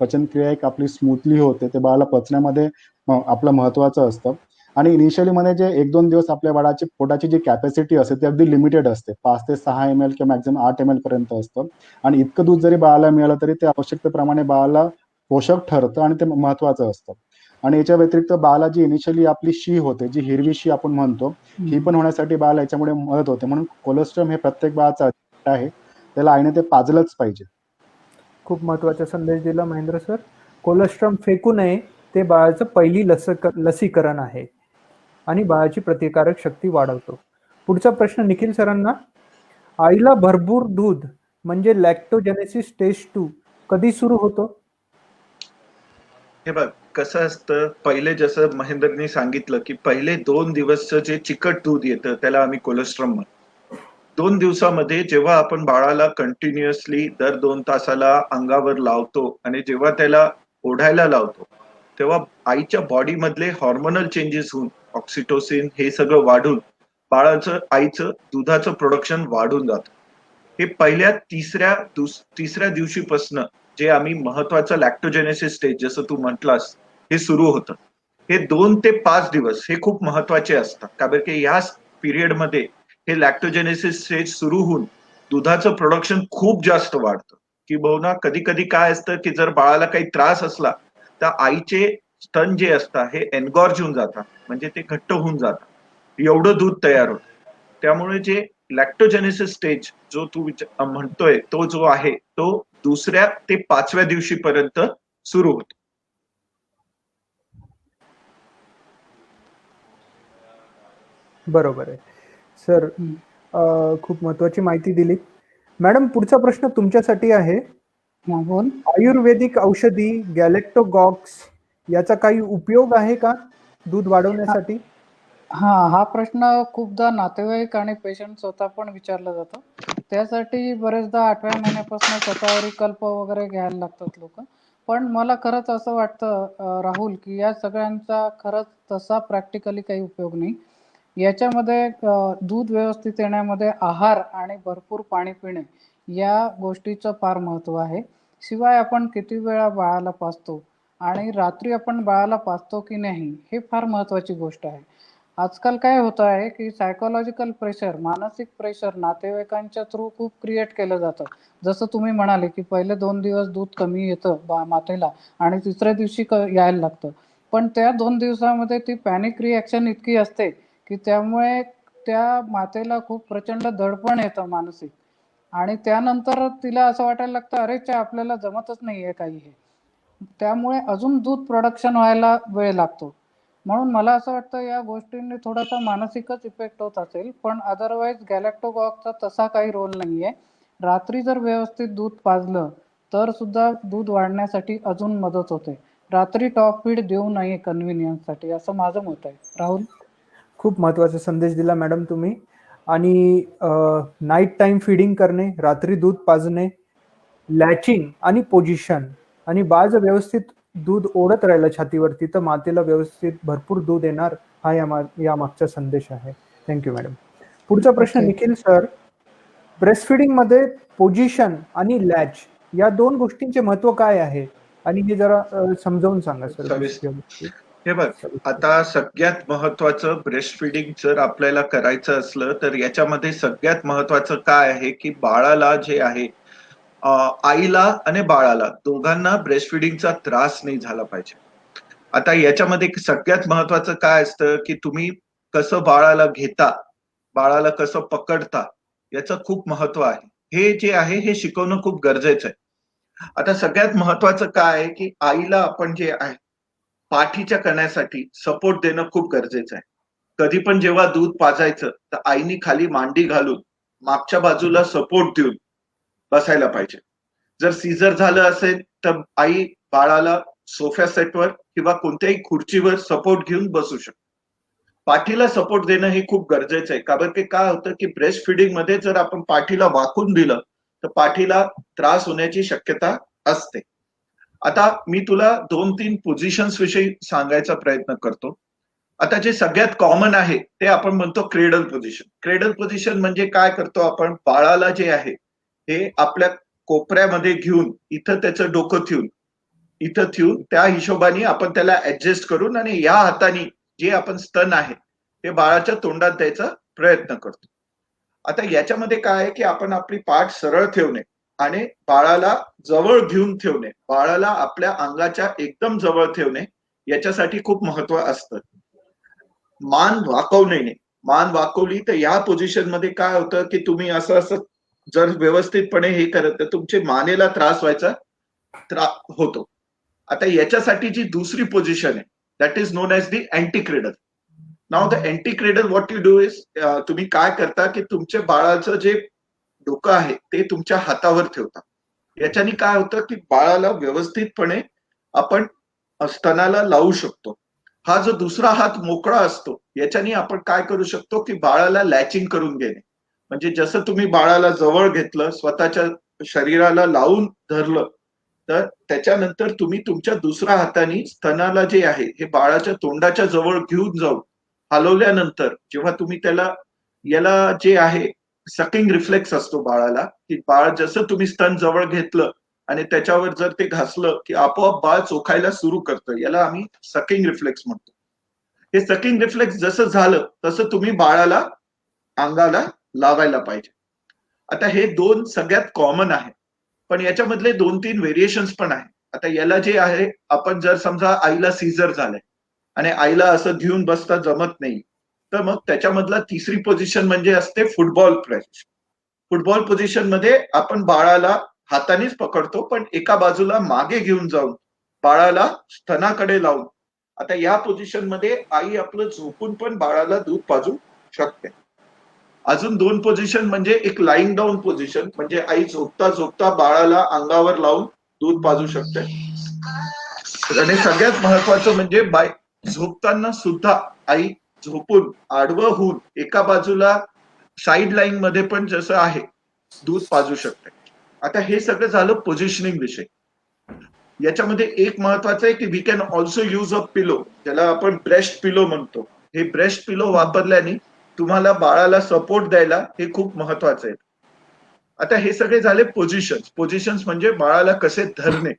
पचनक्रिया एक आपली स्मूथली होते. ते बाळाला पचण्यामध्ये आपलं महत्त्वाचं असतं. आणि इनिशियलीमध्ये जे 1-2 दिवस आपल्या बाळाची पोटाची जी कॅपॅसिटी असते ती अगदी लिमिटेड असते. 5 ते 6 ml किंवा मॅक्सिमम 8 ml पर्यंत असतं. आणि इतकं दूध जरी बाळाला मिळालं तरी ते आवश्यकतेप्रमाणे बाळाला पोषक ठरतं आणि ते महत्त्वाचं असतं. आणि याच्या व्यतिरिक्त बाळाला जी इनिशियली आपली शी होते, जी हिरवी शी आपण म्हणतो, ही पण होण्यासाठी बाळाला याच्यामुळे मदत होते. म्हणून कोलेस्ट्रॉल हे प्रत्येक बाळाचा अधिकार आहे. त्याला आईने ते पाजलंच पाहिजे. खूप महत्त्वाचा संदेश दिला महेंद्र सर. कोलेस्ट्रॉल फेकू नये, ते बाळाचं पहिली लसीकरण आहे आणि बाळाची प्रतिकारक शक्ती वाढवतो. पुढचा प्रश्न निखिल सरांना. आईला भरपूर दूध म्हणजे लॅक्टोजेनेसिस स्टेज 2 कधी सुरू होतो? हे बघ, कसं असतं, पहिले जसं महेंद्रनी सांगितलं की पहिले 2 दिवसचं जे चिकट दूध येतं त्याला आम्ही कोलेस्ट्रॉल म्हणतो. 2 दिवसामध्ये जेव्हा आपण बाळाला कंटिन्युअसली दर 2 तासाला अंगावर लावतो आणि जेव्हा त्याला ओढायला लावतो, तेव्हा आईच्या बॉडीमधले हॉर्मोनल चेंजेस होऊन ऑक्सिटोसिन हे सगळं वाढून आईचं दुधाचं प्रोडक्शन वाढून जातं. हे पहिल्या तिसऱ्या दिवशीपासनं जे आम्ही महत्वाचं लॅक्टोजेनेसिस स्टेज जसं तू म्हटलास हे सुरू होतं. हे 2 ते 5 दिवस हे खूप महत्वाचे असतात. कारण की या पिरियडमध्ये हे लॅक्टोजेनेसिस स्टेज सुरू होऊन दुधाचं प्रोडक्शन खूप जास्त वाढतं. किंबहुना कधी कधी काय असतं की जर बाळाला काही त्रास असला तर आईचे स्तन जे असतात हे एनगॉर्ज होऊन जातात, म्हणजे ते घट्ट होऊन जातात, एवढं दूध तयार होतं. त्यामुळे जे लॅक्टोजेनेसिस स्टेज जो तू म्हणतोय तो जो आहे तो 2ऱ्या ते 5व्या दिवशीपर्यंत सुरू होतो. बरोबर आहे सर. खूप महत्वाची माहिती दिली मॅडम. पुढचा प्रश्न तुमच्यासाठी आहे. हा, बोल. आयुर्वेदिक औषधी गॅलेक्टोगॉक्स याचा काही उपयोग आहे का दूध वाढवण्यासाठी? हा प्रश्न खूपदा नातेवाईक आणि पेशंट स्वतः पण विचारला जातो. त्यासाठी बरेचदा 8व्या महिन्यापासून शतावरी कल्प वगैरे घ्यायला लागतात लोक. पण मला खरंच असं वाटतं राहुल, की या सगळ्यांचा खरंच तसा प्रॅक्टिकली काही उपयोग नाही. याच्यामध्ये दूध व्यवस्थित येण्यामध्ये आहार आणि भरपूर पाणी पिणे या गोष्टीचं फार महत्त्व आहे. शिवाय आपण किती वेळा बाळाला पाजतो आणि रात्री आपण बाळाला पाजतो की नाही हे फार महत्त्वाची गोष्ट आहे. आजकाल काय होतं आहे की सायकोलॉजिकल प्रेशर, मानसिक प्रेशर नातेवाईकांच्या थ्रू खूप क्रिएट केलं जातं. जसं तुम्ही म्हणाले की पहिले 2 दिवस दूध कमी येतं मातेला आणि तिसऱ्या दिवशी यायला लागतं. पण त्या 2 दिवसामध्ये ती पॅनिक रिॲक्शन इतकी असते की त्यामुळे त्या मातेला खूप प्रचंड दडपण येतं मानसिक आणि त्यानंतर तिला असं वाटायला लागतं, अरे आपल्याला जमतच नाहीये काही हे. त्यामुळे अजून दूध प्रोडक्शन व्हायला वेळ लागतो. म्हणून मला असं वाटतं या गोष्टींनी थोडासा मानसिकच इफेक्ट होत असेल, पण अदरवाईज गॅलॅक्टोगॉकचा तसा काही रोल नाहीये. रात्री जर व्यवस्थित दूध पाजलं तर सुद्धा दूध वाढण्यासाठी अजून मदत होते. रात्री टॉप फीड देऊ नये कन्व्हिनियन्ससाठी, असं माझं मत आहे. राहुल. खूप महत्त्वाचा संदेश दिला मॅडम तुम्ही. आणि नाईट टाइम फीडिंग करणे, रात्री दूध पाजणे, लॅचिंग आणि पोझिशन आणि बाळ जर व्यवस्थित दूध ओढत राहिलं छातीवरती तर मातेला व्यवस्थित भरपूर दूध येणार, हा या मागचा संदेश आहे. Thank you madam. पुढचा प्रश्न okay. Nikhil sir. Breast feeding मध्ये पोझिशन आणि लॅच या 2 गोष्टींचे महत्व काय आहे आणि हे जरा समजावून सांगा सर. हे बघ, आता सगळ्यात महत्वाचं ब्रेस्ट फिडिंग जर आपल्याला करायचं असलं तर याच्यामध्ये सगळ्यात महत्वाचं काय आहे की बाळाला जे आहे आईला आणि बाळाला दोघांना ब्रेस्ट फिडिंगचा त्रास नाही झाला पाहिजे. आता याच्यामध्ये सगळ्यात महत्वाचं काय असतं की तुम्ही कसं बाळाला घेता, बाळाला कसं पकडता, याचं खूप महत्व आहे. हे जे आहे हे शिकवणं खूप गरजेचं आहे. आता सगळ्यात महत्वाचं काय आहे की आईला आपण जे आहे पाठीच्या कण्यासाठी सपोर्ट देणं खूप गरजेचं आहे. कधी पण जेव्हा दूध पाजायचं तर आईनी खाली मांडी घालून मागच्या बाजूला सपोर्ट देऊन बसायला पाहिजे. जर सीझर झालं असेल तर आई बाळाला सोफ्या सेटवर किंवा कोणत्याही खुर्चीवर सपोर्ट घेऊन बसू शकते. पाठीला सपोर्ट देणं हे खूप गरजेचं आहे. कारण की काय होतं की ब्रेस्ट फिडिंग मध्ये जर आपण पाठीला वाकून दिलं तर पाठीला त्रास होण्याची शक्यता असते. आता मी तुला 2-3 पोझिशन्स विषयी सांगायचा प्रयत्न करतो. आता जे सगळ्यात कॉमन आहे ते आपण म्हणतो क्रेडल पोझिशन. क्रेडल पोझिशन म्हणजे काय करतो आपण, बाळाला जे आहे हे आपल्या कोपऱ्यामध्ये घेऊन इथं त्याचं डोकं ठेवून त्या हिशोबाने आपण त्याला ऍडजस्ट करून आणि या हाताने जे आपण स्तन आहे ते बाळाच्या तोंडात द्यायचा प्रयत्न करतो. आता याच्यामध्ये काय आहे की आपण आपली पाठ सरळ ठेवणे आणि बाळाला जवळ घेऊन ठेवणे, बाळाला आपल्या अंगाच्या एकदम जवळ ठेवणे याच्यासाठी खूप महत्व असतं. मान वाकवणे नाही. मान वाकवली तर या पोझिशन मध्ये काय होतं की तुम्ही असं असं जर व्यवस्थितपणे हे करत तर तुमच्या मानेला त्रास व्हायचा होतो. आता याच्यासाठी जी दुसरी पोझिशन आहे that is non as the anti cradle. Now the anti cradle what you do is, तुम्ही काय करता की तुमच्या बाळाचं जे डोकं आहे ते तुमच्या हातावर ठेवता. याच्याने काय होतं की बाळाला व्यवस्थितपणे आपण स्तनाला लावू शकतो. हा जो दुसरा हात मोकळा असतो याच्याने आपण काय करू शकतो की बाळाला लॅचिंग करून घेणे. म्हणजे जसं तुम्ही बाळाला जवळ घेतलं, स्वतःच्या शरीराला लावून धरलं, तर त्याच्यानंतर तुम्ही तुमच्या दुसऱ्या हाताने स्तनाला जे आहे हे बाळाच्या तोंडाच्या जवळ घेऊन जाऊन हलवल्यानंतर जेव्हा तुम्ही याला जे आहे सकिंग रिफ्लेक्स असतो बाळाला, की बाळ जसं तुम्ही स्तन जवळ घेतलं आणि त्याच्यावर जर ते घासलं की आपोआप बाळ चोखायला सुरू करतं. याला आम्ही सकिंग रिफ्लेक्स म्हणतो. हे सकिंग रिफ्लेक्स जसं झालं तसं तुम्ही बाळाला अंगाला लावायला पाहिजे. आता हे 2 सगळ्यात कॉमन आहे, पण याच्यामधले 2-3 व्हेरिएशन्स पण आहे. आता याला जे आहे, आपण जर समजा आईला सीझर झालंय आणि आईला असं घेऊन बसता जमत नाही, तर मग त्याच्यामधला तिसरी पोझिशन म्हणजे असते फुटबॉल पोझिशन. फुटबॉल पोझिशन मध्ये आपण बाळाला हातानेच पकडतो, पण एका बाजूला मागे घेऊन जाऊन बाळाला स्तनाकडे लावून, आता या पोझिशन मध्ये आई आपलं झोपून पण बाळाला दूध पाजू शकते. अजून 2 पोझिशन म्हणजे एक लाईंग डाऊन पोझिशन, म्हणजे आई झोपता झोपता बाळाला अंगावर लावून दूध पाजू शकते. आणि सगळ्यात महत्वाचं म्हणजे झोपताना सुद्धा आई झोपून आडवं होऊन एका बाजूला साईड लाईन मध्ये पण जसं आहे दूध पाजू शकते. आता हे सगळं झालं पोझिशनिंग विषय. याच्यामध्ये एक महत्वाचं आहे की we can also use a pillow, ज्याला आपण ब्रेस्ट पिलो म्हणतो. हे ब्रेस्ट पिलो वापरल्याने तुम्हाला बाळाला सपोर्ट द्यायला हे खूप महत्वाचं आहे. आता हे सगळे झाले पोझिशन्स म्हणजे बाळाला कसे धरणे.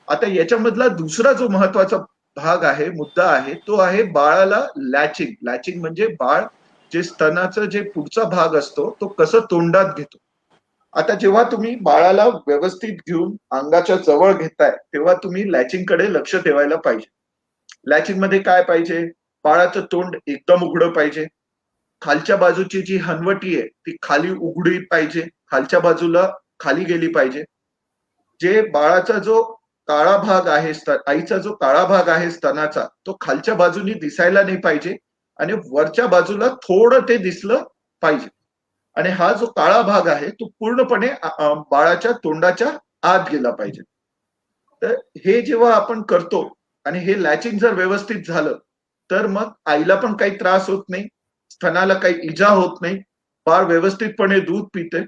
आता याच्यामधला दुसरा जो महत्वाचा भाग आहे, मुद्दा आहे, तो आहे बाळाला लॅचिंग. लॅचिंग म्हणजे बाळ जे स्तनाचं जे पुढचा भाग असतो तो कसं तोंडात घेतो. आता जेव्हा तुम्ही बाळाला व्यवस्थित घेऊन अंगाच्या जवळ घेताय तेव्हा तुम्ही लॅचिंग कडे लक्ष ठेवायला पाहिजे. लॅचिंग मध्ये काय पाहिजे, बाळाचं तोंड एकदम उघडं पाहिजे, खालच्या बाजूची जी हनवटी आहे ती खाली उघडी पाहिजे, खालच्या बाजूला खाली गेली पाहिजे. जे बाळाचा जो काळा भाग आहे, आईचा जो काळा भाग आहे स्तनाचा, तो खालच्या बाजूनी दिसायला नाही पाहिजे आणि वरच्या बाजूला थोडं ते दिसलं पाहिजे. आणि हा जो काळा भाग आहे तो पूर्णपणे बाळाच्या तोंडाच्या आत गेला पाहिजे. तर हे जेव्हा आपण करतो आणि हे लॅचिंग जर व्यवस्थित झालं तर मग आईला पण काही त्रास होत नाही, स्तनाला काही इजा होत नाही, बाळ व्यवस्थितपणे दूध पिते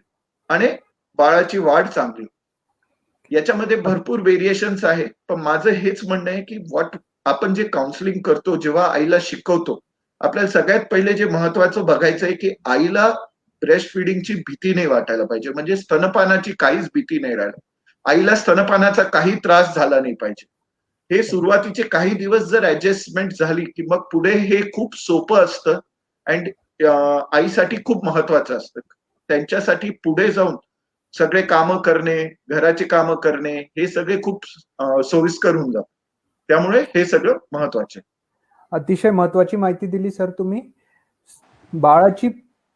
आणि बाळाची वाढ चांगली. याच्यामध्ये भरपूर व्हेरिएशन्स आहे, पण माझं हेच म्हणणं आहे की आपण जे काउन्सिलिंग करतो, जेव्हा आईला शिकवतो, आपल्याला सगळ्यात पहिले जे महत्वाचं बघायचं आहे की आईला ब्रेस्ट फिडिंगची भीती नाही वाटायला पाहिजे, म्हणजे स्तनपानाची काहीच भीती नाही राहिली. आईला स्तनपानाचा काही त्रास झाला नाही पाहिजे. हे सुरुवातीचे काही दिवस जर ऍडजस्टमेंट झाली की मग पुढे हे खूप सोपं असतं अँड आईसाठी खूप महत्वाचं असतं. त्यांच्यासाठी पुढे जाऊन सगळे कामं करणे, घराचे कामं करणे हे सगळे खूप सोयीस्कर होऊन जातं. त्यामुळे हे सगळं महत्वाचे. अतिशय महत्वाची माहिती दिली सर तुम्ही. बाळाची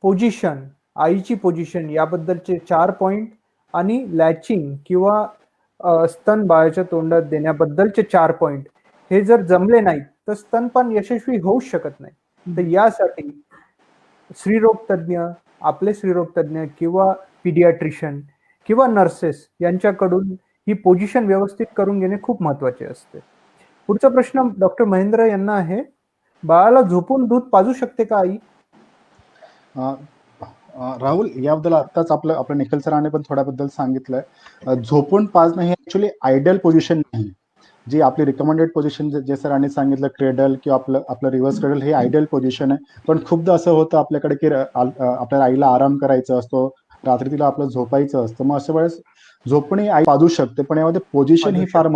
पोझिशन, आईची पोझिशन याबद्दलचे 4 पॉइंट आणि लॅचिंग किंवा स्तन बाळाच्या तोंडात देण्याबद्दलचे 4 पॉइंट हे जर जमले नाहीत तर स्तनपान यशस्वी होऊ शकत नाही. तर यासाठी स्त्रीरोग तज्ज्ञ, आपले स्त्रीरोग तज्ज्ञ किंवा पीडियाट्रिशियन किंवा नर्सेस यांच्याकडून ही पोझिशन व्यवस्थित करून घेणे खूप महत्वाचे असते. पुढचा प्रश्न डॉक्टर महेंद्र यांना आहे. बाळाला झोपून दूध पाजू शकते का आई? राहुल, याबद्दल आत्ताच आपल्या निखिल सरांनी पण थोड्याबद्दल सांगितलंय. झोपून पाजणं ही ऍक्च्युली आयडियल पोझिशन नाही. जी आपली रिकमेंडेड पोझिशन जे सरांनी सांगितलं, क्रेडल किंवा आपलं रिव्हर्स क्रेडल, हे आयडियल पोझिशन आहे. पण खूपदा असं होतं आपल्याकडे की आपल्या आईला आराम करायचा असतो, रात्री तिला आपलं झोपायचं असतं. मग अशा वेळेस झोपणी आई पाजू शकते, पण यामध्ये पोझिशन ही फार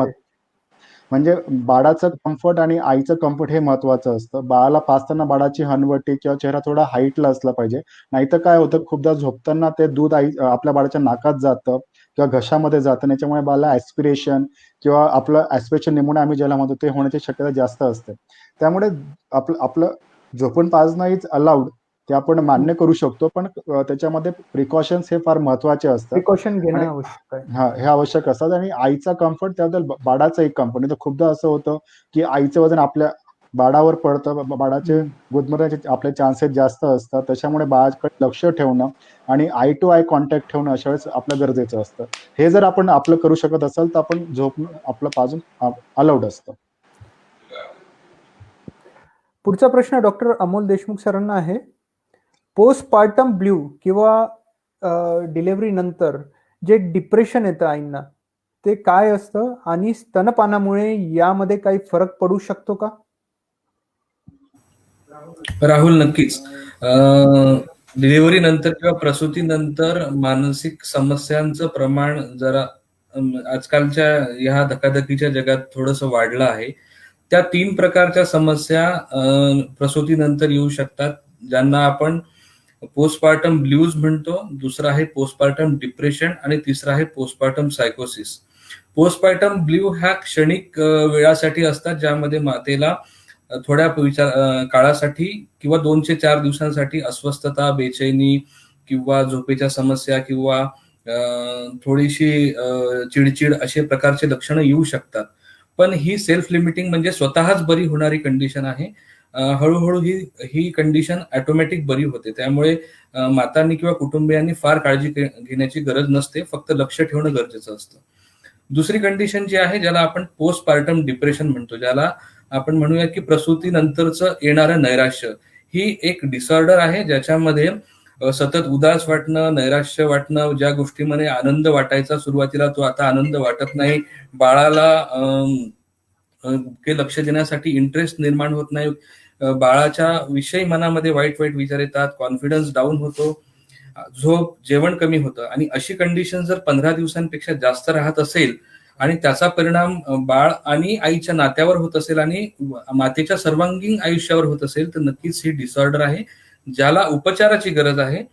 म्हणजे बाळाचं कम्फर्ट आणि आईचं कम्फर्ट हे महत्वाचं असतं. बाळाला पाजताना बाळाची हनवटी किंवा चेहरा थोडा हाईटला असला पाहिजे. नाहीतर काय होतं, खूपदा झोपताना ते दूध आपल्या बाळाच्या नाकात जातं किंवा घशामध्ये जातं. त्याच्यामुळे बाळाला ऍस्पिरेशन किंवा आपलं ऍस्पिरेशन निमोनिया आम्ही ज्याला म्हणतो ते होण्याची शक्यता जास्त असते. त्यामुळे आपलं झोपून पाजणं इज अलाउड, ते आपण मान्य करू शकतो, पण त्याच्यामध्ये प्रिकॉशन्स हे फार महत्वाचे असतात. प्रिकॉशन घेणं आणि आवश्यक आहे. हा, हे आवश्यक असतात. आणि आईचा कम्फर्ट, त्याबद्दल बाळाचं एक कम्फर्ट. नाही तर खूपदा असं होतं की आईचं वजन आपल्या बाळावर पडतं, बाळाचे गुदमरण्याचे आपले चान्सेस जास्त असतात. त्याच्यामुळे बाळाकडे लक्ष ठेवणं आणि आय टू आय कॉन्टॅक्ट ठेवणं अशा वेळेस आपलं गरजेचं असतं. हे जर आपण आपलं करू शकत असाल तर आपण झोप आपलं पाजून अलाउड असतं. पुढचा प्रश्न डॉक्टर अमोल देशमुख सरांना आहे. पोस्टपार्टम ब्ल्यू किंवा डिलिव्हरी नंतर जे डिप्रेशन येतं आईंना, ते काय असतं आणि स्तनपानामुळे यामध्ये काही फरक पडू शकतो का? राहुल, नक्कीच. डिलिव्हरी नंतर किंवा प्रसूतीनंतर मानसिक समस्यांचं प्रमाण जरा आजकालच्या ह्या धकाधकीच्या जगात थोडंसं वाढलं आहे. त्या 3 प्रकारच्या समस्या प्रसूतीनंतर येऊ शकतात, ज्यांना आपण पोस्टपार्टम ब्ल्यूज म्हणतो. दुसरं आहे पोस्टपार्टम डिप्रेशन आणि तिसरं आहे पोस्टपार्टम सायकोसिस. पोस्टपार्टम ब्ल्यू ह्या क्षणिक वेळासाठी असतात, ज्यामध्ये मातेला थोड्या काळासाठी किंवा 2 ते 4 दिवसांसाठी अस्वस्थता, बेचैनी किंवा झोपेच्या समस्या किंवा थोडीशी चिडचिड असे प्रकारचे लक्षणं येऊ शकतात. पण ही सेल्फ लिमिटिंग म्हणजे स्वतःच बरी होणारी कंडिशन आहे. हळूहळू ही कंडिशन ऑटोमॅटिक बरी होते. त्यामुळे मातांनी किंवा कुटुंबियांनी फार काळजी घेण्याची गरज नसते, फक्त लक्ष ठेवणं गरजेचं असतं. दुसरी कंडिशन जी आहे, ज्याला आपण पोस्टपार्टम डिप्रेशन म्हणतो, ज्याला आपण म्हणूया की प्रसूतीनंतरचं येणारं नैराश्य, ही एक डिसऑर्डर आहे, ज्याच्यामध्ये सतत उदास वाटणं, नैराश्य वाटणं, ज्या गोष्टीमध्ये आनंद वाटायचा सुरुवातीला तो आता आनंद वाटत नाही, बाळाला लक्ष देण्यासाठी इंटरेस्ट निर्माण होत नाही, बाळाच्या विषयी मनामध्ये वाईट वाईट विचार येतात, कॉन्फिडन्स डाऊन होतो, झोप, जेवण कमी होतं. आणि अशी कंडिशन जर 15 दिवसांपेक्षा जास्त राहत असेल आणि त्याचा परिणाम बाळ आणि आईच्या नात्यावर होत असेल आणि मातेच्या सर्वांगीण आयुष्यावर होत असेल, तर नक्कीच ही डिसऑर्डर आहे, ज्याला उपचाराची गरज आहे.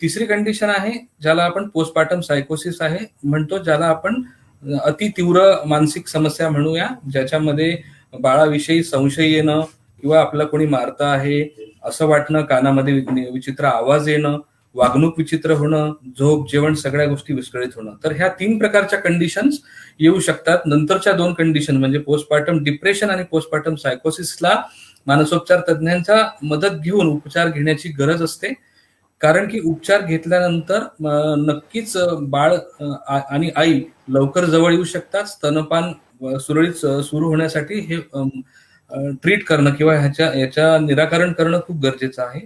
तिसरी कंडिशन आहे, ज्याला आपण पोस्टपार्टम सायकोसिस आहे म्हणतो, ज्याला आपण अति तीव्र मानसिक समस्या म्हणूया, ज्याच्यामध्ये बाळाविषयी संशय येणं किंवा आपला कोणी मारतं आहे असं वाटणं, कानामध्ये विचित्र आवाज येणं, वागणूक विचित्र होणं, झोप, जेवण, सगळ्या गोष्टी विस्कळीत होणं. तर ह्या 3 प्रकारच्या कंडिशन्स येऊ शकतात. नंतरच्या 2 कंडिशन म्हणजे पोस्टपार्टम डिप्रेशन आणि पोस्टपार्टम सायकोसिसला मानसोपचार तज्ञांचा मदत घेऊन उपचार घेण्याची गरज असते. कारण की उपचार घेतल्यानंतर नक्कीच बाळ आणि आई लवकर जवळ येऊ शकतात. स्तनपान सुरळीत सुरू होण्यासाठी हे ट्रीट करणं किंवा याच्या निराकरण करणं खूप गरजेचं आहे.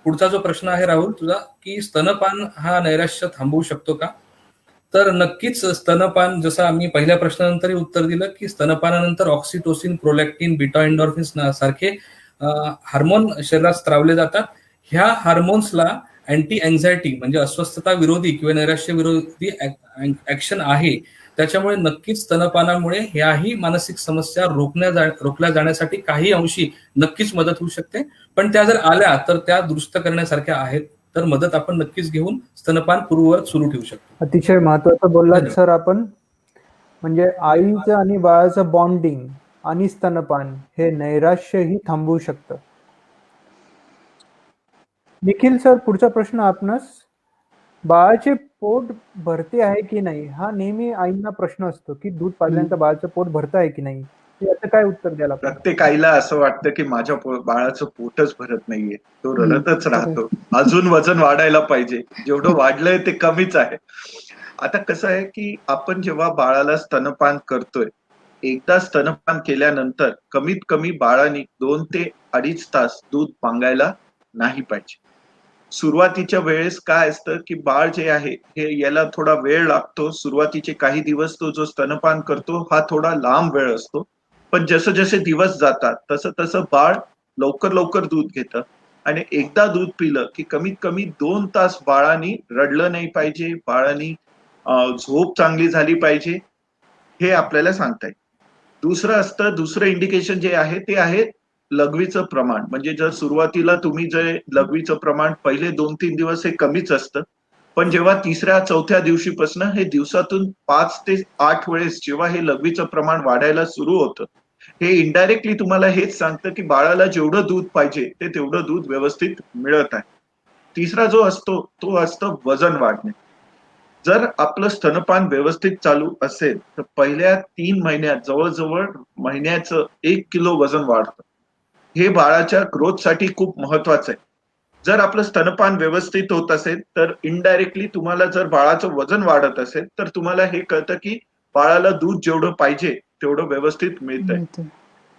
पुढचा जो प्रश्न आहे राहुल तुझा, की स्तनपान हा नैराश्य थांबवू शकतो का? तर नक्कीच स्तनपान, जसं आम्ही पहिल्या प्रश्नानंतरही उत्तर दिलं की स्तनपानानंतर ऑक्सिटोसिन, प्रोलॅक्टिन, बीटा एन्डॉर्फिन्स सारखे हार्मोन शरीरात स्त्रावले जातात. ह्या हार्मोन्सला अँटी अँझायटी म्हणजे अस्वस्थता विरोधी किंवा नैराश्य विरोधी ऍक्शन आहे. त्याच्यामुळे नक्कीच स्तनपानामुळे ह्याही मानसिक समस्या रोखल्या जाण्यासाठी काही अंशी नक्कीच मदत होऊ शकते. पण त्या जर आल्या तर त्या दुरुस्त करण्यासारख्या आहेत, तर मदत आपण नक्कीच घेऊन स्तनपान पूर्ववत सुरू ठेवू शकतो. अतिशय महत्वाचं बोललात सर आपण. म्हणजे आईचं आणि बाळाचं बॉन्डिंग आणि स्तनपान हे नैराश्यही थांबवू शकतं. निखिल सर, पुढचा प्रश्न आपणास. बाळाचे पोट भरते आहे की नाही हा नेहमी आईंना प्रश्न असतो, की दूध पाजल्यानंतर बाळाचं पोट भरत आहे की नाही. याचं काय उत्तर द्यायला? प्रत्येक आईला असं वाटतं की माझ्या बाळाचं पोटच भरत नाहीये, तो रडतच राहतो, अजून वजन वाढायला पाहिजे, जेवढं वाढलंय ते कमीच आहे. आता कसं आहे की आपण जेव्हा बाळाला स्तनपान करतोय एकदा स्तनपान केल्यानंतर कमीत कमी बाळाने 2 ते 2.5 तास दूध मागायला नाही पाहिजे. सुरुवातीच्या वेळेस काय असतं की बाळ जे आहे हे याला थोडा वेळ लागतो. सुरुवातीचे काही दिवस तो जो स्तनपान करतो हा थोडा लांब वेळ असतो. पण जसे जसे दिवस जातात तसं तसं बाळ लवकर लवकर दूध घेतं आणि एकदा दूध पिलं की कमीत कमी 2 तास बाळाने रडलं नाही पाहिजे, बाळाने झोप चांगली झाली पाहिजे, हे आपल्याला सांगता येईल. दुसरं इंडिकेशन जे आहे ते आहे लघवीचं प्रमाण. म्हणजे जर सुरुवातीला तुम्ही जे लघवीचं प्रमाण पहिले 2-3 दिवस हे कमीच असतं. पण जेव्हा 3ऱ्या-4थ्या दिवशीपासून हे दिवसातून 5 ते 8 वेळेस जेव्हा हे लघवीचं प्रमाण वाढायला सुरू होतं, हे इनडायरेक्टली तुम्हाला हेच सांगतं की बाळाला जेवढं दूध पाहिजे ते तेवढं दूध व्यवस्थित मिळत आहे. तिसरा जो असतो तो असतो वजन वाढणे. जर आपलं स्तनपान व्यवस्थित चालू असेल तर पहिल्या 3 महिन्यात जवळजवळ महिन्याचं 1 किलो वजन वाढतं. हे बाळाच्या ग्रोथसाठी खूप महत्वाचं आहे. जर आपलं स्तनपान व्यवस्थित होत असेल तर इनडायरेक्टली तुम्हाला जर बाळाचं वजन वाढत असेल तर तुम्हाला हे कळतं की बाळाला दूध जेवढं पाहिजे तेवढं व्यवस्थित मिळतंय. मिळते.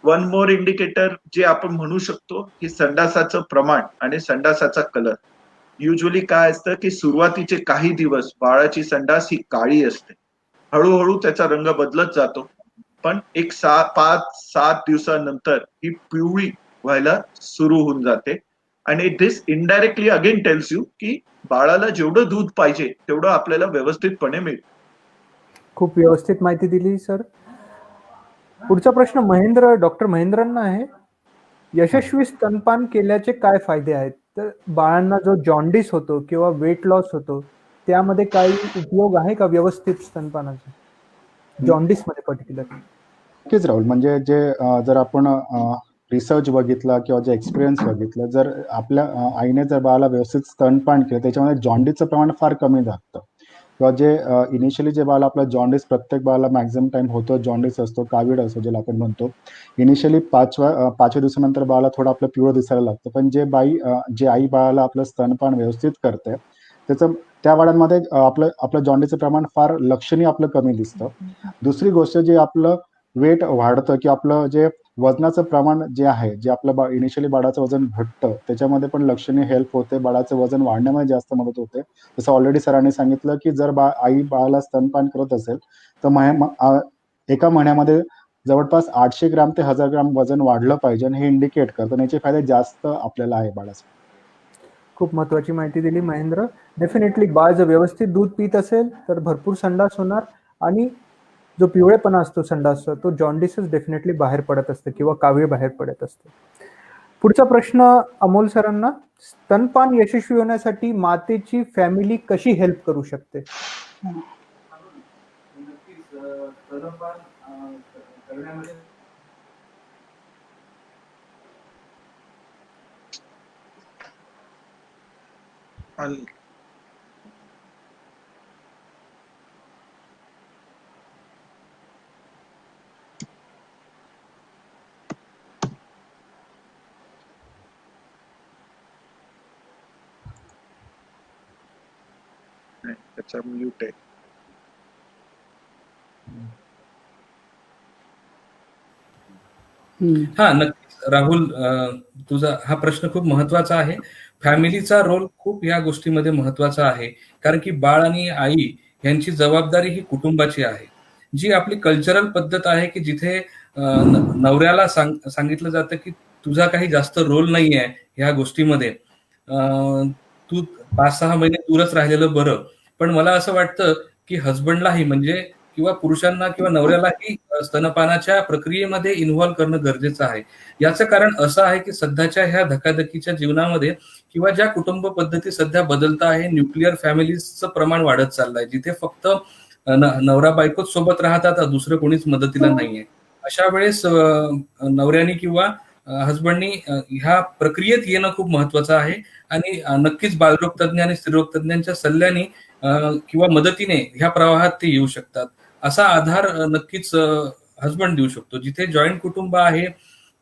वन मोर इंडिकेटर जे आपण म्हणू शकतो की संडासाचं प्रमाण आणि संडासाचा कलर. युजली काय असतं की सुरुवातीचे काही दिवस बाळाची संडास ही काळी असते. हळूहळू त्याचा रंग बदलत जातो. पण एक 5-7 दिवसानंतर ही पिवळी व्हायला सुरू होऊन जाते आणि दिस इनडायरेक्टली अगेन टेल्स यू की बाळाला जेवढं दूध पाहिजे तेवढं आपल्याला व्यवस्थितपणे मिळेल. खूप व्यवस्थित माहिती दिली सर. पुढचा प्रश्न डॉक्टर महेंद्रांना आहे. यशस्वी स्तनपान केल्याचे काय फायदे आहेत? तर बाळांना जो जॉन्डिस होतो किंवा वेट लॉस होतो त्यामध्ये काही उपयोग आहे का व्यवस्थित स्तनपानाचा, जॉन्डिस मध्ये पर्टिक्युलर? नक्कीच राहुल, म्हणजे जे जर आपण रिसर्च बघितला किंवा जे एक्सपिरियन्स बघितलं, जर आपल्या आईने जर बाळाला व्यवस्थित स्तनपान केलं त्याच्यामध्ये जॉन्डिसचं प्रमाण फार कमी जातं. किंवा जे इनिशियली जे बाळाला आपला जॉन्डिस, प्रत्येक बाळाला मॅक्झिमम टाइम होतो, जॉन्डिस असतो, कावीळ असतो ज्याला आपण म्हणतो. इनिशियली 5व्या दिवसानंतर बाळाला थोडं आपलं पिवळं दिसायला लागतं. पण जे आई बाळाला आपलं स्तनपान व्यवस्थित करते त्या बाळांमध्ये आपलं जॉन्डिसचं प्रमाण फार लक्षणीय आपलं कमी दिसतं. दुसरी गोष्ट, जे आपलं वेट वाढतं की आपलं जे वजनाचं प्रमाण जे आहे, जे आपलं इनिशियली बाळाचं वजन घटतं त्याच्यामध्ये पण लक्षणीय हेल्प होते. बाळाचं वजन वाढण्यामध्ये जास्त मदत होते. जसं ऑलरेडी सरांनी सांगितलं की जर आई बाळाला स्तनपान करत असेल तर एका महिन्यामध्ये जवळपास 800 ग्रॅम ते 1000 ग्रॅम वजन वाढलं पाहिजे आणि हे इंडिकेट करतं आणि याचे फायदे जास्त आपल्याला आहे बाळासाठी. खूप महत्वाची माहिती दिली महेंद्र. डेफिनेटली बाळ जर व्यवस्थित दूध पित असेल तर भरपूर संडास होणार आणि जो पिवळेपणा असतो संडासचा तो जॉन्डिसच डेफिनेटली बाहेर पडत असतं किंवा कावीळ बाहेर पडत असते. पुढचा प्रश्न अमोल सरांना. स्तनपान यशस्वी होण्यासाठी मातेची फॅमिली कशी हेल्प करू शकते? आणि त्याचा म्यूट आहे. हा, नक्कीच राहुल, तुझा हा प्रश्न खूप महत्वाचा आहे. फॅमिलीचा रोल खूप या गोष्टीमध्ये महत्वाचा आहे, कारण की बाळ आणि आई यांची जबाबदारी ही कुटुंबाची आहे. जी आपली कल्चरल पद्धत आहे की जिथे नवऱ्याला सांगितलं जातं की तुझा काही जास्त रोल नाही आहे ह्या गोष्टीमध्ये, तू 5-6 महिने दूरच राहिलेलं बरं. पण मला असं वाटतं की हजबंडलाही म्हणजे किंवा पुरुषांना किंवा नवऱ्यालाही स्तनपानाच्या प्रक्रियेमध्ये इन्व्हॉल्व्ह करणं गरजेचं आहे. याचं कारण असं आहे की सध्याच्या ह्या धकाधकीच्या जीवनामध्ये किंवा ज्या कुटुंब पद्धती सध्या बदलत आहे, न्यूक्लिअर फॅमिलीजचं प्रमाण वाढत चाललंय, जिथे फक्त नवरा बायकोच सोबत राहतात, दुसरं कोणीच मदतीला नाहीये. अशा वेळेस नवऱ्याने किंवा हजबंडनी ह्या प्रक्रियेत येणं खूप महत्वाचं आहे आणि नक्कीच बालरोग तज्ञ आणि स्त्रीरोग तज्ञांच्या सल्ल्याने किंवा मदतीने ह्या प्रवाहात ते येऊ शकतात. असा आधार नक्कीच हजबंड देऊ शकतो. जिथे जॉईंट कुटुंब आहे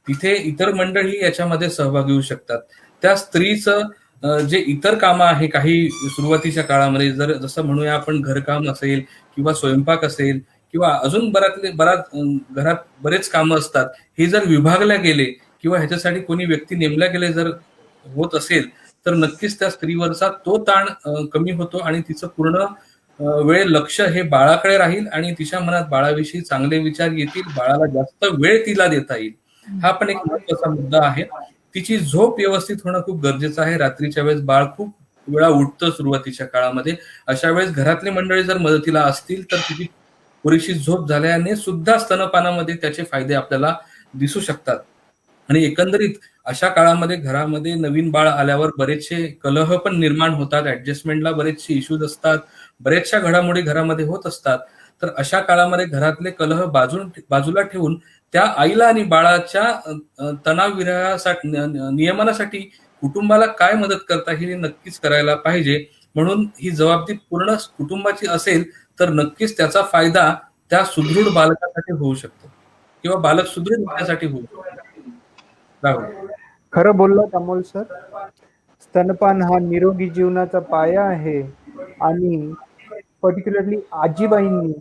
तिथे इतर मंडळी याच्यामध्ये सहभागी होऊ शकतात. त्या स्त्रीचं जे इतर कामं आहे काही सुरुवातीच्या काळामध्ये, जसं म्हणूया आपण घरकाम असेल किंवा स्वयंपाक असेल किंवा अजून घरात बरेच कामं असतात, हे जर विभागल्या गेले किंवा ह्याच्यासाठी कोणी व्यक्ती नेमल्या गेले जर होत असेल, तर नक्कीच त्या स्त्रीवरचा तो ताण कमी होतो आणि तिचं पूर्ण वेळ लक्ष हे बाळाकडे राहील आणि तिच्या मनात बाळाविषयी चांगले विचार येतील, बाळाला जास्त वेळ तिला देता येईल. हा पण एक महत्वाचा मुद्दा आहे. तिची झोप व्यवस्थित होणं खूप गरजेचं आहे. रात्रीच्या वेळेस बाळ खूप वेळा उठतं सुरुवातीच्या काळामध्ये. अशा वेळेस घरातली मंडळी जर मदतीला असतील तर तिची पुरेशी झोप झाल्याने सुद्धा स्तनपानामध्ये त्याचे फायदे आपल्याला दिसू शकतात. आणि एकंदरीत अशा काळामध्ये घरामध्ये नवीन बाळ आल्यावर बरेचसे कलह पण निर्माण होतात, ऍडजस्टमेंटला बरेचसे इश्यूज असतात, बऱ्याचशा घडामोडी घरामध्ये होत असतात. तर अशा काळामध्ये घरातले कलह बाजूला ठेवून त्या आईला आणि बाळाच्या तणाव नियमनासाठी कुटुंबाला काय मदत करता येईल हे नक्कीच करायला पाहिजे. म्हणून ही जबाबदारी पूर्ण कुटुंबाची असेल तर नक्कीच त्याचा फायदा त्या सुदृढ बालकासाठी होऊ शकतो किंवा बालक सुदृढ होण्यासाठी होऊ शकतो. राहुल. खरं बोललात अमोल सर. स्तनपान हा निरोगी जीवनाचा पाया आहे आणि पर्टिक्युलरली आजीबाईंनी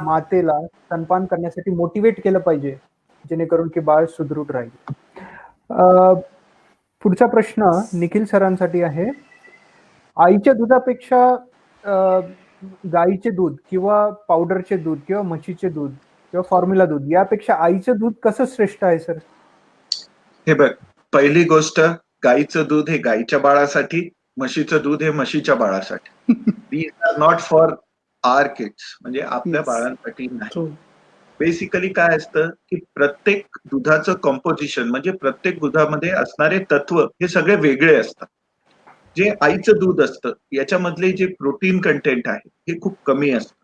मातेला स्तनपान करण्यासाठी मोटिवेट केलं पाहिजे, जेणेकरून की बाळ सुदृढ राहील. पुढचा प्रश्न निखिल सरांसाठी आहे. आईच्या दुधापेक्षा गाईचे दूध किंवा पावडरचे दूध किंवा म्हशीचे दूध किंवा फॉर्म्युला दूध यापेक्षा आईचं दूध कसं श्रेष्ठ आहे सर? हे बघ, पहिली गोष्ट, गाईचं दूध हे गाईच्या बाळासाठी, म्हशीचं दूध हे म्हशीच्या बाळासाठी. These are not for our kids, म्हणजे आपल्या बाळांसाठी नाही. बेसिकली काय असतं की प्रत्येक दुधाचं कॉम्पोजिशन म्हणजे प्रत्येक दुधामध्ये असणारे तत्व हे सगळे वेगळे असतात. जे आईचं दूध असतं याच्यामधले जे प्रोटीन कंटेंट आहे हे खूप कमी असतं.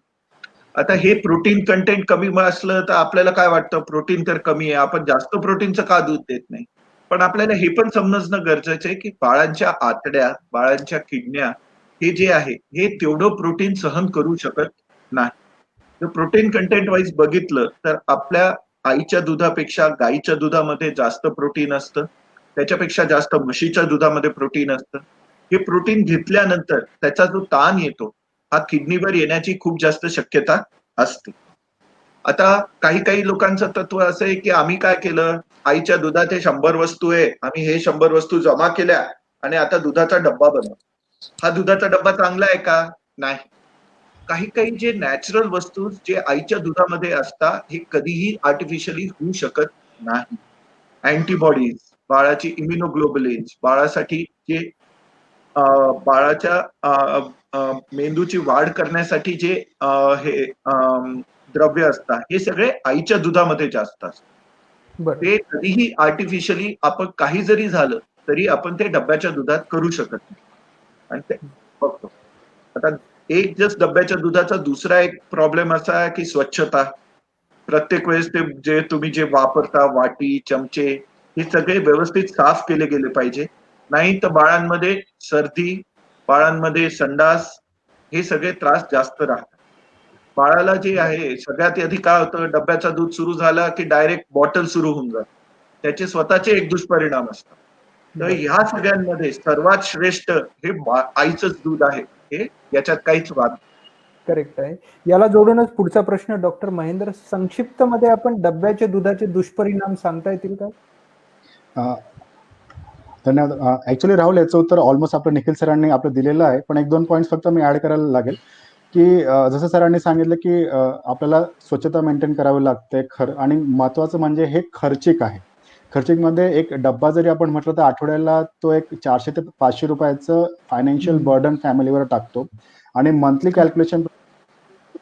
आता हे प्रोटीन कंटेंट कमी असलं तर आपल्याला काय वाटतं, प्रोटीन तर कमी आहे, आपण जास्त प्रोटीनचं का दूध देत नाही. पण आपल्याला हे पण समजणं गरजेचं आहे की बाळांच्या आतड्या, बाळांच्या किडन्या हे जे आहे हे तेवढं प्रोटीन सहन करू शकत नाही. जर प्रोटीन कंटेंट वाईज बघितलं तर आपल्या आईच्या दुधापेक्षा गाईच्या दुधामध्ये जास्त प्रोटीन असतं, त्याच्यापेक्षा जास्त म्हशीच्या दुधामध्ये प्रोटीन असतं. हे प्रोटीन घेतल्यानंतर त्याचा जो ताण येतो हा किडनीवर येण्याची खूप जास्त शक्यता असते. आता काही लोकांचं तत्व असं आहे की आम्ही काय केलं, आईच्या दुधात हे 100 वस्तू आहे, आम्ही हे 100 वस्तू जमा केल्या आणि आता दुधाचा डब्बा बनव. हा दुधाचा डब्बा चांगला आहे का? नाही. काही जे नॅचरल वस्तू जे आईच्या दुधामध्ये असतात हे कधीही आर्टिफिशियली होऊ शकत नाही. अँटीबॉडीज, बाळाची इम्युनोग्लोबुलिन्स, बाळासाठी जे बाळाच्या मेंदूची वाढ करण्यासाठी जे हे द्रव्य असतात हे सगळे आईच्या दुधामध्ये जास्त असतात. ते कधीही आर्टिफिशियली आपण काही जरी झालं तरी आपण ते डब्याच्या दुधात करू शकत नाही. आणि ते बघतो आता एक जस्ट डब्याच्या दुधाचा दुसरा एक प्रॉब्लेम असा आहे की स्वच्छता. प्रत्येक वेळेस ते जे तुम्ही जे वापरता वाटी, चमचे हे सगळे व्यवस्थित साफ केले गेले पाहिजे. नाही तर बाळांमध्ये सर्दी, बाळांमध्ये संडास हे सगळे त्रास जास्त राहतात. बाळाला जे आहे सगळ्यात आधी काय होतं, डब्याचं दूध सुरू झाला की डायरेक्ट बॉटल सुरू होऊन जात. त्याचे स्वतःचे एक दुष्परिणाम असतात. तर ह्या सगळ्यांमध्ये सर्वात श्रेष्ठ हे आईचंच दूध आहे, हे याच्यात काहीच वाद. करेक्ट आहे. याला जोडूनच पुढचा प्रश्न डॉक्टर महेंद्र, संक्षिप्त मध्ये आपण डब्याच्या दुधाचे दुष्परिणाम सांगता येतील का? धन्यवाद. ऍक्च्युली राहुल, याचं उत्तर ऑलमोस्ट आपलं निखिल सरांनी आपलं दिलेलं आहे, पण 1-2 पॉईंट्स फक्त मी ऍड करायला लागेल की जसं सरांनी सांगितलं की आपल्याला स्वच्छता मेंटेन करावी लागते आणि महत्वाचं म्हणजे हे खर्चिक आहे. खर्चिकमध्ये एक डब्बा जरी आपण म्हटलं तर आठवड्याला तो एक 400 ते 500 रुपयाचं फायनान्शियल बर्डन फॅमिलीवर टाकतो आणि मंथली कॅल्क्युलेशन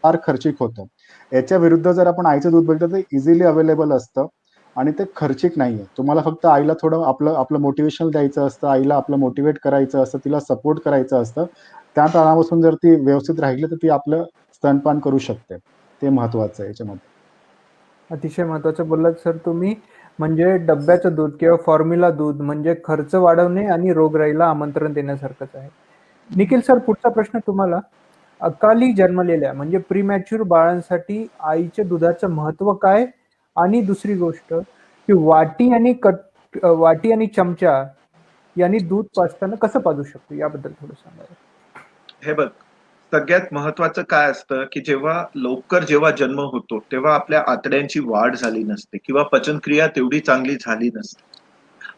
फार खर्चिक होतं. याच्या विरुद्ध जर आपण आईचं दूध बघितलं तर इझिली अवेलेबल असतं आणि ते खर्चिक नाहीये. तुम्हाला फक्त आईला थोडं आपलं मोटिवेशन द्यायचं असतं, आईला आपलं मोटिवेट करायचं असतं, तिला सपोर्ट करायचं असतं. त्या ताणापासून जर ती व्यवस्थित राहिली तर ती आपलं स्तनपान करू शकते. ते महत्वाचं आहे याच्यामध्ये. अतिशय महत्वाचं बोललात सर तुम्ही. म्हणजे डब्याचं दूध किंवा फॉर्म्युला दूध म्हणजे खर्च वाढवणे आणि रोगराईला आमंत्रण देण्यासारखंच आहे. निखिल सर, पुढचा प्रश्न तुम्हाला. अकाली जन्मलेल्या म्हणजे प्रीमॅच्युअर बाळांसाठी आईच्या दुधाचं महत्व काय, आणि दुसरी गोष्ट की वाटी आणि चमचा यांनी दूध पाजताना कसं पाजू शकतो याबद्दल थोडं सांगा. हे बघ, सगळ्यात महत्वाचं काय असतं की जेव्हा जन्म होतो तेव्हा आपल्या आतड्यांची वाढ झाली नसते किंवा पचनक्रिया तेवढी चांगली झाली नसते.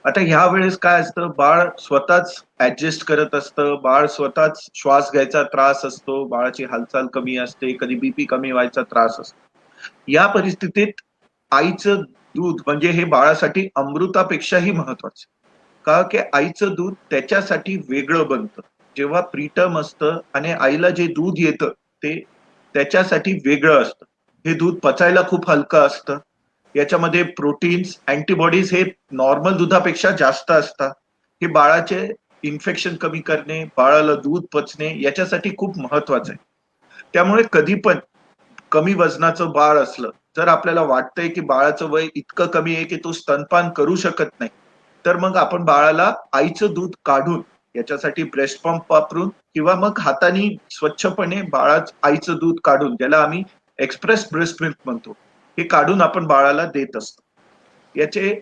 आता ह्या वेळेस काय असतं, बाळ स्वतःच ऍडजस्ट करत असतं, बाळ स्वतःच श्वास घ्यायचा त्रास असतो, बाळाची हालचाल कमी असते, कधी बीपी कमी व्हायचा त्रास असतो. या परिस्थितीत आईचं दूध म्हणजे हे बाळासाठी अमृतापेक्षाही महत्वाचं. का की आईचं दूध त्याच्यासाठी वेगळं बनतं. जेव्हा प्रीटर्म असतं आणि आईला जे दूध येतं ते त्याच्यासाठी वेगळं असतं. हे दूध पचायला खूप हलकं असतं. याच्यामध्ये प्रोटीन्स, अँटीबॉडीज हे नॉर्मल दुधापेक्षा जास्त असतात. हे बाळाचे इन्फेक्शन कमी करणे, बाळाला दूध पचणे याच्यासाठी खूप महत्वाचं आहे. त्यामुळे कधी पण कमी वजनाचं बाळ असलं, जर आपल्याला वाटतंय की बाळाचं वय इतकं कमी आहे की तो स्तनपान करू शकत नाही, तर मग आपण बाळाला आईचं दूध काढून याच्यासाठी ब्रेस्ट पंप वापरून किंवा मग हाताने स्वच्छपणे आईचं दूध काढून, ज्याला आम्ही एक्सप्रेस ब्रेस्ट मिल्क म्हणतो, हे काढून आपण बाळाला देत असतो. याचे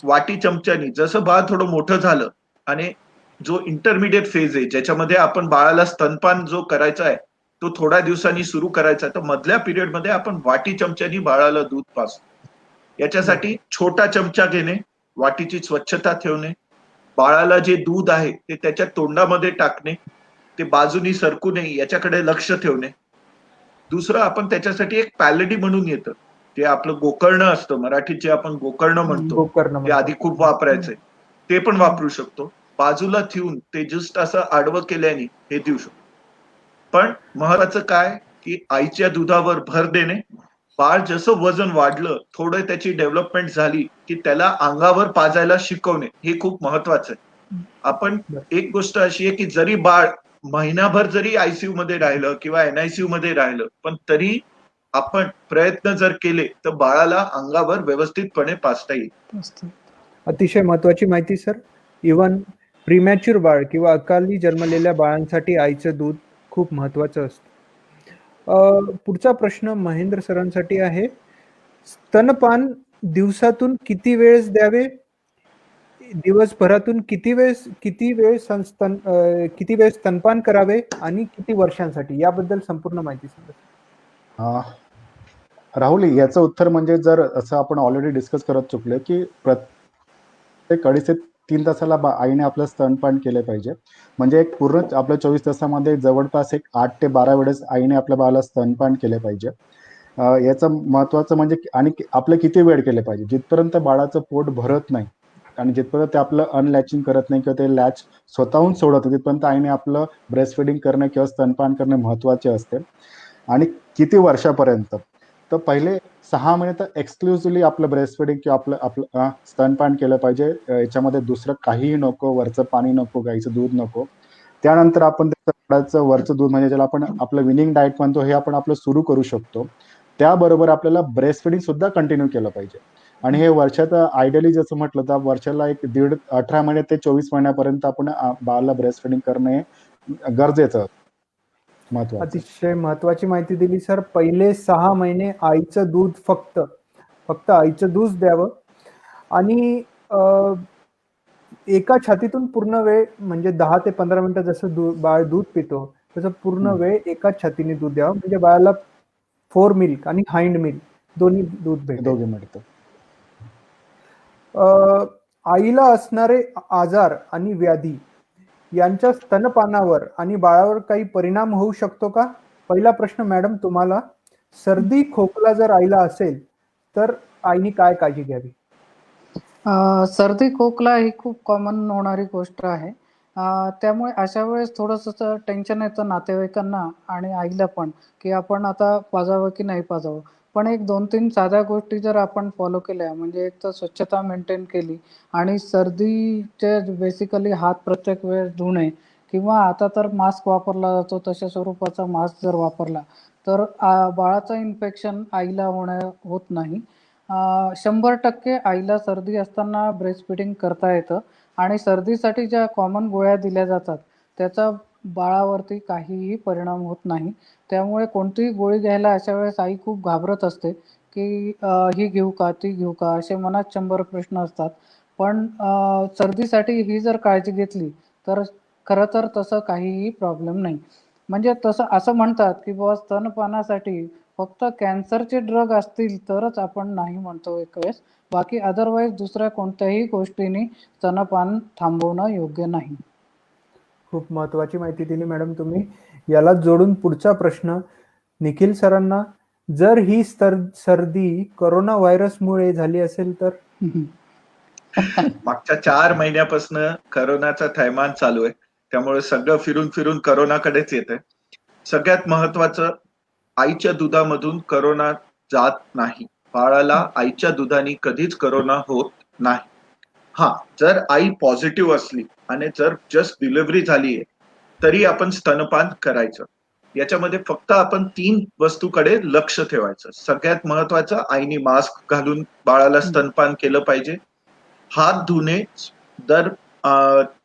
वाटी चमच्यानी जसं बाळ थोडं मोठं झालं आणि जो इंटरमिडिएट फेज आहे ज्याच्यामध्ये आपण बाळाला स्तनपान जो करायचा आहे तो थोड्या दिवसांनी सुरू करायचा, तर मधल्या पिरियडमध्ये आपण वाटी चमच्यानी बाळाला दूध पाजतो. याच्यासाठी छोटा चमचा घेणे, वाटीची स्वच्छता ठेवणे, बाळाला जे दूध आहे ते त्याच्या तोंडामध्ये टाकणे, ते बाजूनी सरकू नये याच्याकडे लक्ष ठेवणे. दुसरं आपण त्याच्यासाठी एक पॅलेडी म्हणून येतं, ते आपलं गोकर्ण असतं, मराठीत जे आपण गोकर्ण म्हणतो, गोकर्ण ते म्हणतात. आधी खूप वापरायचंय, ते पण वापरू शकतो. बाजूला ठेवून ते जस्ट असं आडवं केल्याने हे देऊ शकतो. पण महत्वाचं काय की आईच्या दुधावर भर देणे. बाळ जसं वजन वाढलं, थोडं त्याची डेव्हलपमेंट झाली की त्याला अंगावर पाजायला शिकवणे हे खूप महत्वाचं आहे. आपण एक गोष्ट अशी आहे की जरी बाळ महिनाभर जरी आयसीयू मध्ये राहिलं किंवा एनआयसीयू मध्ये राहिलं, पण तरी आपण प्रयत्न जर केले तर बाळाला अंगावर व्यवस्थितपणे पाजता येईल. अतिशय महत्वाची माहिती सर. इवन प्रीमॅच्युअर बाळ किंवा अकाली जन्मलेल्या बाळांसाठी आईचं दूध खूप महत्वाचं असतं. पुढचा प्रश्न महेंद्र सरांसाठी आहे. स्तनपान दिवसातून किती वेळेस द्यावे? दिवसभरातून किती वेळ स्तनपान करावे आणि किती वर्षांसाठी? याबद्दल संपूर्ण माहिती सांगा. राहुल, याचं उत्तर म्हणजे जर असं आपण ऑलरेडी डिस्कस करत चुकले की प्रत्येक 2.5 ते 3 तासाला आईने आपलं स्तनपान केले पाहिजे. म्हणजे एक पूर्ण आपल्या 24 तासामध्ये जवळपास एक 8 ते 12 वेळेस आईने आपल्या बाळाला स्तनपान केले पाहिजे. याचं महत्वाचं म्हणजे आणि आपलं किती वेळ केले पाहिजे, जिथपर्यंत बाळाचं पोट भरत नाही आणि जिथपर्यंत ते आपलं अनलॅचिंग करत नाही किंवा ते लॅच स्वतःहून सोडत नाही, तिथपर्यंत आईने आपलं ब्रेस्ट फीडिंग करणे किंवा स्तनपान करणे महत्वाचे असते. आणि किती वर्षापर्यंत, तर पहिले 6 महिने तर एक्सक्लुसिव्हली आपलं ब्रेस्ट फीडिंग किंवा आपलं स्तनपान केलं पाहिजे. याच्यामध्ये दुसरं काहीही नको, वरचं पाणी नको, गाईचं दूध नको. त्यानंतर आपण बाळाचं वरचं दूध म्हणजे ज्याला आपण आपलं विनिंग डाएट म्हणतो, हे आपण आपलं सुरू करू शकतो. त्याबरोबर आपल्याला ब्रेस्ट फीडिंग सुद्धा कंटिन्यू केलं पाहिजे. आणि हे वर्षात आयडियली जसं म्हटलं तर वर्षाला 18 महिने ते 24 महिन्यापर्यंत आपण बाळाला ब्रेस्ट फीडिंग करणे गरजेचं, महत्वाचं. अतिशय महत्वाची माहिती दिली सर. पहिले 6 महिने आईचं दूध फक्त आईचं दूध द्यावं आणि एका छातीतून पूर्ण वेळ म्हणजे 10 ते 15 मिनिटं जसं बाळ दूध पितो तसं पूर्ण वेळ एकाच छातीने दूध द्यावं, म्हणजे बाळाला फोर मिल्क आणि हाइंड मिल्क दोन्ही दूध भेटेल. दोघे मिळतं. आईला असणारे आजार आणि व्याधी यांच्या स्तनपानावर आणि बाळावर काही परिणाम होऊ शकतो का? पहिला प्रश्न मॅडम तुम्हाला. सर्दी खोकला जर आईला असेल तर आईने काय काळजी घ्यावी? सर्दी खोकला ही खूप कॉमन होणारी गोष्ट आहे. त्यामुळे अशा वेळेस थोडंसं टेन्शन येतं नातेवाईकांना आणि आईला पण, की आपण आता पाजावं की नाही पाजावं. पण एक 2-3 साध्या गोष्टी जर आपण फॉलो केल्या, म्हणजे एक तर स्वच्छता मेंटेन केली आणि सर्दीचे बेसिकली हात प्रत्येक वेळेस धुणे किंवा आता तर मास्क वापरला जातो, तशा स्वरूपाचा मास्क जर वापरला तर बाळाचं इन्फेक्शन आईला होत नाही. 100% आईला सर्दी असताना ब्रेस्ट फीडिंग करता येतं आणि सर्दीसाठी ज्या कॉमन गोळ्या दिल्या जातात त्याचा बाळावरती काहीही परिणाम होत नाही. त्यामुळे कोणतीही गोळी घ्यायला अशा वेळेस आई खूप घाबरत असते, की ही घेऊ का, ती घेऊ का, असे मनात 100 प्रश्न असतात. पण सर्दीसाठी ही जर काळजी घेतली तर खरं तर तसं काहीही प्रॉब्लेम नाही. म्हणजे तसं असं म्हणतात की बुवा स्तनपानासाठी फक्त कॅन्सरचे ड्रग असतील तरच आपण नाही म्हणतो एक वेळेस, बाकी अदरवाईज दुसऱ्या कोणत्याही गोष्टींनी स्तनपान थांबवणं योग्य नाही. खूप महत्वाची माहिती दिली मॅडम तुम्ही. याला जोडून पुढचा प्रश्न निखिल सरांना, जर ही सर्दी कोरोना व्हायरसमुळे झाली असेल तर? मागच्या 4 महिन्यापासून करोनाचा थैमान चालू आहे, त्यामुळे सगळं फिरून फिरून करोनाकडेच येतंय. सगळ्यात महत्वाचं, आईच्या दुधामधून करोना जात नाही. बाळाला आईच्या दुधाने कधीच करोना होत नाही. हा, जर आई पॉझिटिव्ह असली आणि जर जस्ट डिलिव्हरी झालीये तरी आपण स्तनपान करायचं. याच्यामध्ये फक्त आपण 3 वस्तूकडे लक्ष ठेवायचं. सगळ्यात महत्वाचं, आईने मास्क घालून बाळाला स्तनपान केलं पाहिजे. हात धुणे दर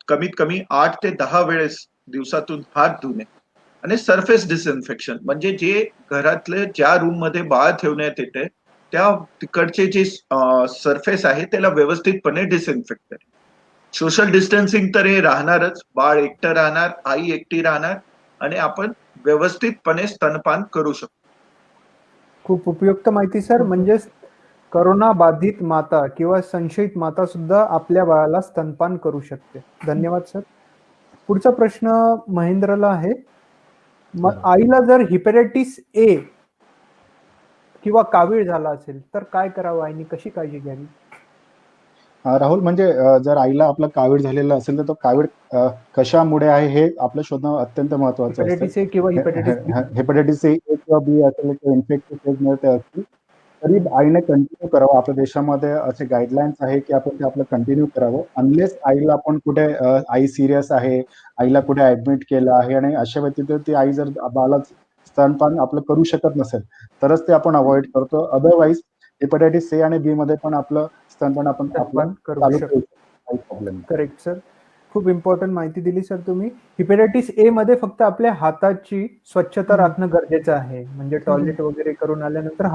कमीत कमी 8 ते 10 वेळेस दिवसातून हात धुणे आणि सरफेस डिसइन्फेक्शन, म्हणजे जे घरातले ज्या रूम मध्ये बाळ ठेवण्यात येते त्या तिकडचे जे सरफेस आहे त्याला व्यवस्थितपणे डिसइन्फेक्ट करा. सोशल डिस्टन्सिंग तर हे राहणारच. बाळ एकटं राहणार, आई एकटी राहणार आणि आपण व्यवस्थितपणे स्तनपान करू शकतो. खूप उपयुक्त माहिती सर. म्हणजे करोना बाधित माता किंवा संशयित माता सुद्धा आपल्या बाळाला स्तनपान करू शकते. धन्यवाद सर. पुढचा प्रश्न महेंद्रला आहे. आईला जर हेपॅटायटिस ए किंवा कावीळ झाला असेल तर काय करावं, आईने कशी काळजी घ्यावी? राहुल, म्हणजे जर आईला आपलं कावीळ झालेलं असेल तर तो कावीळ कशामुळे आहे हे आपलं शोधणं अत्यंत महत्वाचं असतं. हेपॅटायटिस ए किंवा हेपॅटायटिस बी. हेपॅटायटिस ए किंवा बी असेल किंवा इन्फेक्टिव्ह फेज मिळते असतील तरी आईने कंटिन्यू करावं. आपल्या देशामध्ये असे गाईडलाईन्स आहे की आपण ते आपलं कंटिन्यू करावं. अनलेस आईला आपण कुठे आई सिरियस आहे, आईला कुठे ऍडमिट केलं आहे आणि अशा व्यतिरिक्त ती आई जर बाळाला स्तनपान आपलं करू शकत नसेल तरच ते आपण अवॉइड करतो. अदरवाईज हेपॅटायटिस ए आणि बी मध्ये पण आपलं स्तनपान आपण आपलं करू चालू शकतो. ठेवू शकतो. काही प्रॉब्लेम नाही. Correct sir. खूप इम्पॉर्टंट माहिती दिली सर तुम्ही. हेपॅटायटिस ए मध्ये फक्त आपल्या हाताची स्वच्छता राखणं गरजेचं आहे. म्हणजे टॉयलेट वगैरे करून आल्यानंतर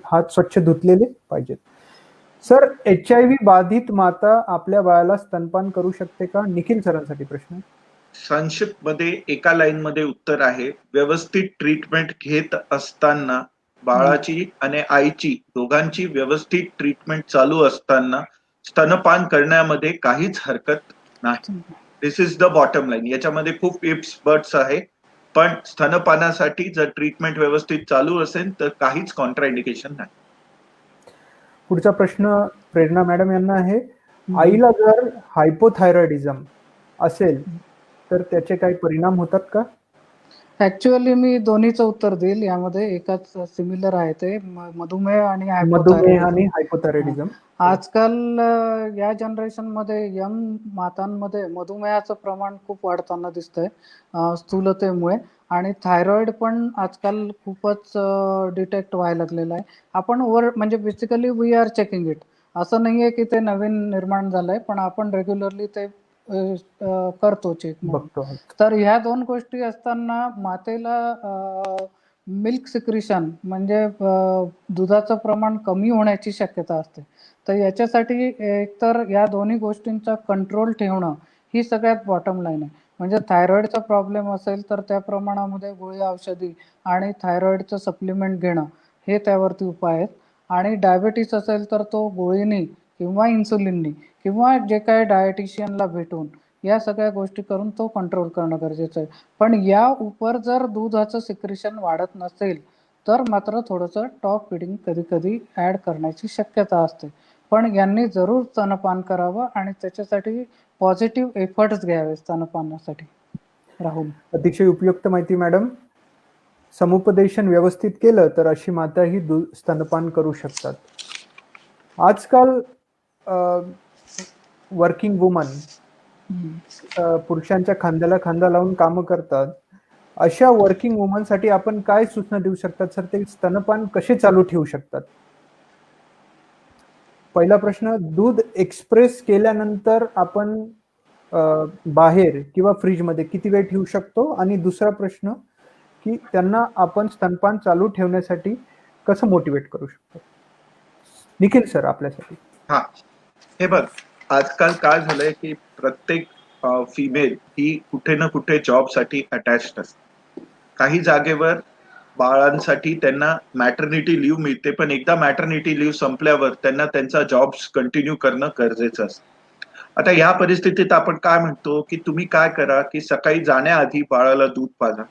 हात स्वच्छ धुतलेले पाहिजेत. सर, HIV बाधित माता आपल्या बाळाला स्तनपान करू शकते का? निखिल सरांसाठी प्रश्न. संक्षिप्त मध्ये एका लाईन मध्ये उत्तर आहे, व्यवस्थित ट्रीटमेंट घेत असताना बाळाची आणि आईची दोघांची व्यवस्थित ट्रीटमेंट चालू असताना स्तनपान करण्यामध्ये काहीच हरकत नाही. दिस इज द बॉटम लाईन. याच्यामध्ये खूप इफ्स बट्स आहे, पण स्तनपानासाठी जर ट्रीटमेंट व्यवस्थित चालू असेल तर काहीच कॉन्ट्राइंडिकेशन नाही. पुढचा प्रश्न प्रेरणा मॅडम यांना आहे. आईला जर हायपोथायरॉइडिझम असेल तर त्याचे काही परिणाम होतात का? ऍक्च्युअली मी दोन्हीचं उत्तर देईल. यामध्ये एकाच सिमिलर आहे, ते मधुमेह आणि मधुमेह हायपोथायरॉइडिझम. आणि हायपोथायरॉइडिझम. आजकाल या जनरेशनमध्ये यंग मातांमध्ये मधुमेहाचं प्रमाण खूप वाढताना दिसतंय स्थूलतेमुळे, आणि थायरॉइड पण आजकाल खूपच डिटेक्ट व्हायला लागलेलं आहे. आपण म्हणजे basically we are checking it. असं नाहीये की ते नवीन निर्माण झालंय, पण आपण रेग्युलरली ते करतो चेक. बघतो. तर ह्या 2 गोष्टी असताना मातेला मिल्क सिक्रिशन म्हणजे दुधाचं प्रमाण कमी होण्याची शक्यता असते. तर याच्यासाठी एकतर या दोन्ही गोष्टींचा कंट्रोल ठेवणं ही सगळ्यात बॉटम लाईन आहे. म्हणजे थायरॉइडचा प्रॉब्लेम असेल तर त्या प्रमाणामध्ये गोळी औषधी आणि थायरॉइडचं सप्लिमेंट घेणं हे त्यावरती उपाय आहेत. आणि डायबेटीस असेल तर तो गोळीनी किंवा इन्सुलिननी किंवा जे काय डायटिशियनला भेटून या सगळ्या गोष्टी करून तो कंट्रोल करणं गरजेचं आहे. पण या उपर जर दुधाचं सिक्रेशन वाढत नसेल तर मात्र थोडंसं टॉप फीडिंग कधी कधी ऍड करण्याची शक्यता असते. पण यांनी जरूर स्तनपान करावं आणि त्याच्यासाठी पॉझिटिव्ह एफर्ट्स घ्यावे स्तनपानासाठी. राहुल. अतिशय उपयुक्त माहिती मॅडम. समुपदेशन व्यवस्थित केलं तर अशी माताही स्तनपान करू शकतात. आजकाल वर्किंग वुमन पुरुषांच्या खांद्याला खांदा लावून काम करतात. अशा वर्किंग वुमन साठी आपण काय सूचना देऊ शकतात सर? ते स्तनपान कसे चालू ठेवू शकतात? पहिला प्रश्न, दूध एक्सप्रेस केल्यानंतर आपण बाहेर किंवा फ्रीज मध्ये किती वेळ ठेवू शकतो? आणि दुसरा प्रश्न की त्यांना आपण स्तनपान चालू ठेवण्यासाठी कसं मोटिवेट करू शकतो? निखिल सर, आपल्यासाठी. हा, हे बघ, आजकाल काय झालंय की प्रत्येक फिमेल ही कुठे ना कुठे जॉब साठी अटॅच्ड असते. काही जागेवर बाळांसाठी त्यांना मॅटर्निटी लिव्ह मिळते, पण एकदा मॅटर्निटी लिव्ह संपल्यावर त्यांना त्यांचा जॉब कंटिन्यू करणं गरजेचं असतं. आता या परिस्थितीत आपण काय म्हणतो, की तुम्ही काय करा, की सकाळी जाण्याआधी बाळाला दूध पाजा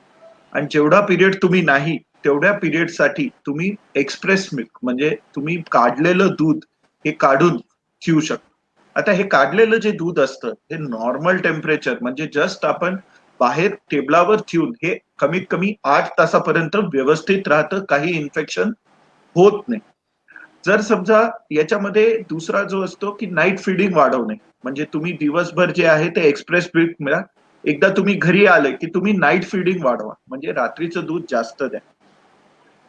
आणि जेवढा पिरियड तुम्ही नाही, तेवढ्या पिरियडसाठी तुम्ही एक्सप्रेस मिल्क म्हणजे तुम्ही काढलेलं दूध हे काढून ठेवू शकता. आता हे काढलेलं जे दूध असतं, हे नॉर्मल टेम्परेचर म्हणजे जस्ट आपण बाहेर टेबलावर ठेवून हे कमीत कमी 8 तासापर्यंत व्यवस्थित राहतं, काही इन्फेक्शन होत नाही. जर समजा याच्यामध्ये दुसरा जो असतो की नाईट फीडिंग वाढवणे, म्हणजे तुम्ही दिवसभर जे आहे ते एक्सप्रेस मिल्क मिळा, एकदा तुम्ही घरी आले की तुम्ही नाईट फीडिंग वाढवा, म्हणजे रात्रीचं दूध जास्त द्या.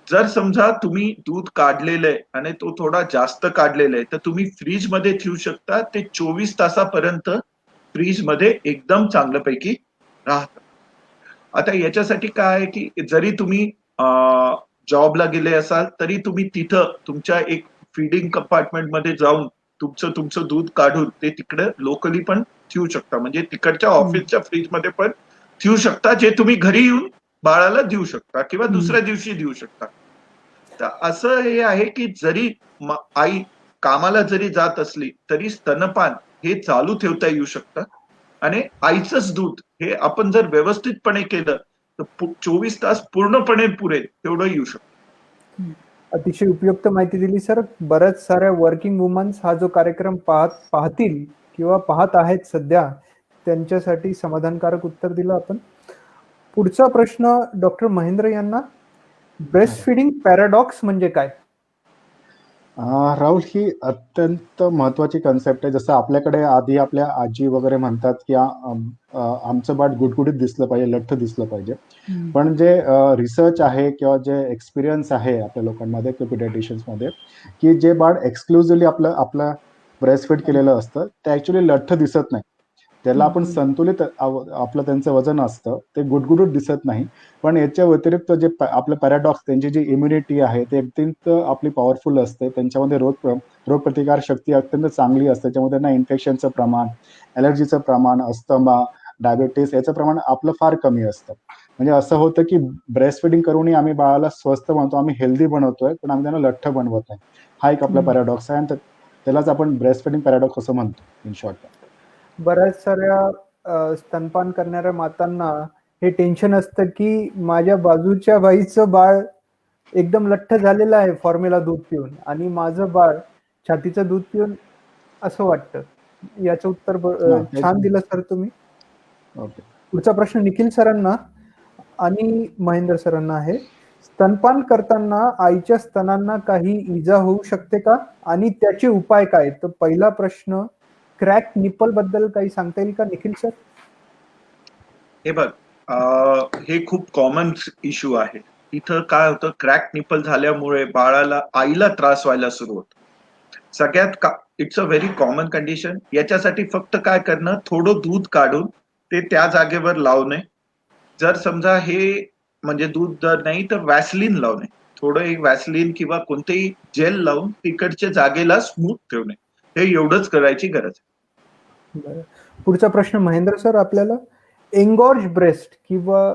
जर समजा तुम्ही दूध काढलेलं आहे आणि तो थोडा जास्त काढलेला आहे, तर तुम्ही फ्रीज मध्ये ठेवू शकता. ते 24 तासापर्यंत फ्रीज मध्ये एकदम चांगल्यापैकी राहतं. आता याच्यासाठी काय आहे की जरी तुम्ही जॉबला गेले असाल तरी तुम्ही तिथं तुमच्या एक फीडिंग कंपार्टमेंट मध्ये जाऊन तुमचं तुमचं दूध काढून ते तिकडे लोकली पण ठेवू शकता, म्हणजे तिकडच्या ऑफिसच्या फ्रीज मध्ये पण ठेवू शकता, जे तुम्ही घरी येऊन बाळाला देऊ शकता किंवा दुसऱ्या दिवशी देऊ शकता. तर असं हे आहे की जरी आई कामाला जरी जात असली तरी स्तनपान हे चालू ठेवता येऊ शकतं आणि आईचंच दूध हे आपण जर व्यवस्थितपणे केलं तर 24 तास पूर्णपणे पुरेल तेवढं येऊ शकतं. अतिशय उपयुक्त माहिती दिली सर. बऱ्याच साऱ्या वर्किंग वुमन्स हा जो कार्यक्रम पाहतील किंवा पाहत आहेत सध्या, त्यांच्यासाठी समाधानकारक उत्तर दिलं आपण. पुढचा प्रश्न डॉक्टर महेंद्र यांना. ब्रेस्ट फिडिंग पॅराडॉक्स म्हणजे काय? राहुल, ही अत्यंत महत्वाची कन्सेप्ट आहे. जसं आपल्याकडे आधी आपल्या आजी वगैरे म्हणतात की आमचं बाळ गुटगुटीत दिसलं पाहिजे, लठ्ठ दिसलं पाहिजे. पण जे रिसर्च आहे किंवा जे एक्सपिरियन्स आहे आपल्या लोकांमध्ये किंवा पिडियाट्रिशियन्स मध्ये, की जे बाळ एक्सक्लुझिव्हली आपलं ब्रेस्ट फीड केलेलं असतं ते ऍक्च्युली लठ्ठ दिसत नाही. त्याला आपण संतुलित आपलं त्यांचं वजन असतं ते गुटगुटीत दिसत नाही. पण याच्या व्यतिरिक्त जे आपलं पॅराडॉक्स, त्यांची जी इम्युनिटी आहे ते अत्यंत आपली पॉवरफुल असते. त्यांच्यामध्ये रोगप्रतिकार शक्ती अत्यंत चांगली असते. त्याच्यामध्ये त्यांना इन्फेक्शनचं प्रमाण, ॲलर्जीचं प्रमाण, अस्थमा, डायबिटीस याचं प्रमाण आपलं फार कमी असतं. म्हणजे असं होतं की ब्रेस्ट फिडिंग करूनही आम्ही बाळाला स्वस्थ बनवतो, आम्ही हेल्दी बनवतोय, पण आम्ही त्यांना लठ्ठ बनवत नाही. हा एक आपला पॅराडॉक्स आहे आणि त्यालाच आपण ब्रेस्ट फिडिंग पॅराडॉक्स असं म्हणतो इन शॉर्ट. बऱ्याच साऱ्या स्तनपान करणाऱ्या मातांना हे टेन्शन असतं की माझ्या बाजूच्या बाईचं बाळ एकदम लठ्ठ झालेलं आहे फॉर्म्युला दूध पिऊन आणि माझं बाळ छातीचं दूध पिऊन, असं वाटतं. याचं उत्तर छान दिलं सर तुम्ही. ओके. पुढचा प्रश्न निखिल सरांना आणि महेंद्र सरांना आहे. स्तनपान करताना आईच्या स्तनांना काही इजा होऊ शकते का आणि त्याचे उपाय काय? तर पहिला प्रश्न, क्रॅक निपल बद्दल काही सांगता येईल का निखिल सर? हे बघ, हे खूप कॉमन इश्यू आहे. इथं काय होतं, क्रॅक निपल झाल्यामुळे बाळाला आईला त्रास व्हायला सुरू होतो. सगळ्यात it's a very common condition. याच्यासाठी फक्त काय करणं, थोडं दूध काढून ते त्या जागेवर लावणे. जर समजा हे म्हणजे दूध जर नाही तर वॅसलीन लावणे, थोडं एक वॅसलीन किंवा कोणतेही जेल लावून तिकडच्या जागेला स्मूथ ठेवणे, हे एवढंच करायची गरज आहे. पुढचा प्रश्न महेंद्र सर आपल्याला. एंगॉर्ज ब्रेस्ट किंवा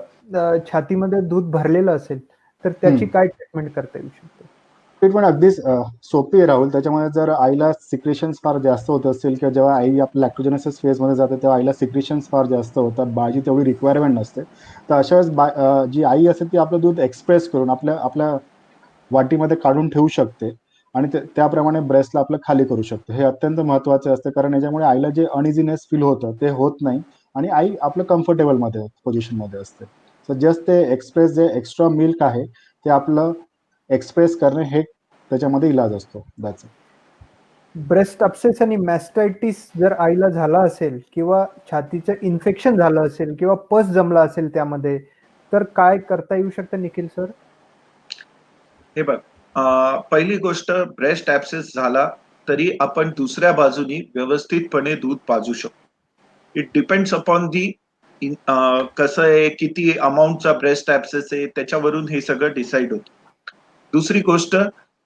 छातीमध्ये दूध भरलेलं असेल तर त्याची काय ट्रीटमेंट करता येऊ शकते? ट्रीटमेंट अगदीच सोपी आहे राहुल. त्याच्यामध्ये जर आईला सिक्रेशन्स फार जास्त होत असतील किंवा जेव्हा आई आपल्या लॅक्टोजेनेसिस फेजमध्ये जाते तेव्हा आईला सिक्रेशन्स फार जास्त होतात, बाळाची तेवढी रिक्वायरमेंट नसते, तर अशा वेळेस जी आई असते ती आपलं दूध एक्सप्रेस करून आपल्या वाटीमध्ये काढून ठेवू शकते आणि त्याप्रमाणे ब्रेस्टला आपलं खाली करू शकते. हे अत्यंत महत्वाचे असते कारण याच्यामुळे आईला जे अनइझीनेस फील होतं ते होत नाही आणि आई आपलं कम्फर्टेबल पोझिशनमध्ये असते. सो जस्ट ते एक्सप्रेस जे एक्स्ट्रा मिल्क आहे ते आपलं एक्सप्रेस करणे हे त्याच्यामध्ये इलाज असतो. That's it. ब्रेस्ट अपसेस आणि मॅस्टायटिस जर आईला झाला असेल किंवा छातीचं इन्फेक्शन झालं असेल किंवा पस जमला असेल त्यामध्ये, तर काय करता येऊ शकतं निखिल सर? हे बघ, पहिली गोष्ट, ब्रेस्ट ऍब्सेस झाला तरी आपण दुसऱ्या बाजूनी व्यवस्थितपणे दूध पाजू शकतो. इट डिपेंड्स अपॉन दी कसं आहे, किती अमाऊंटचा ब्रेस्ट ऍब्सेस आहे त्याच्यावरून हे सगळं डिसाईड होतं. दुसरी गोष्ट,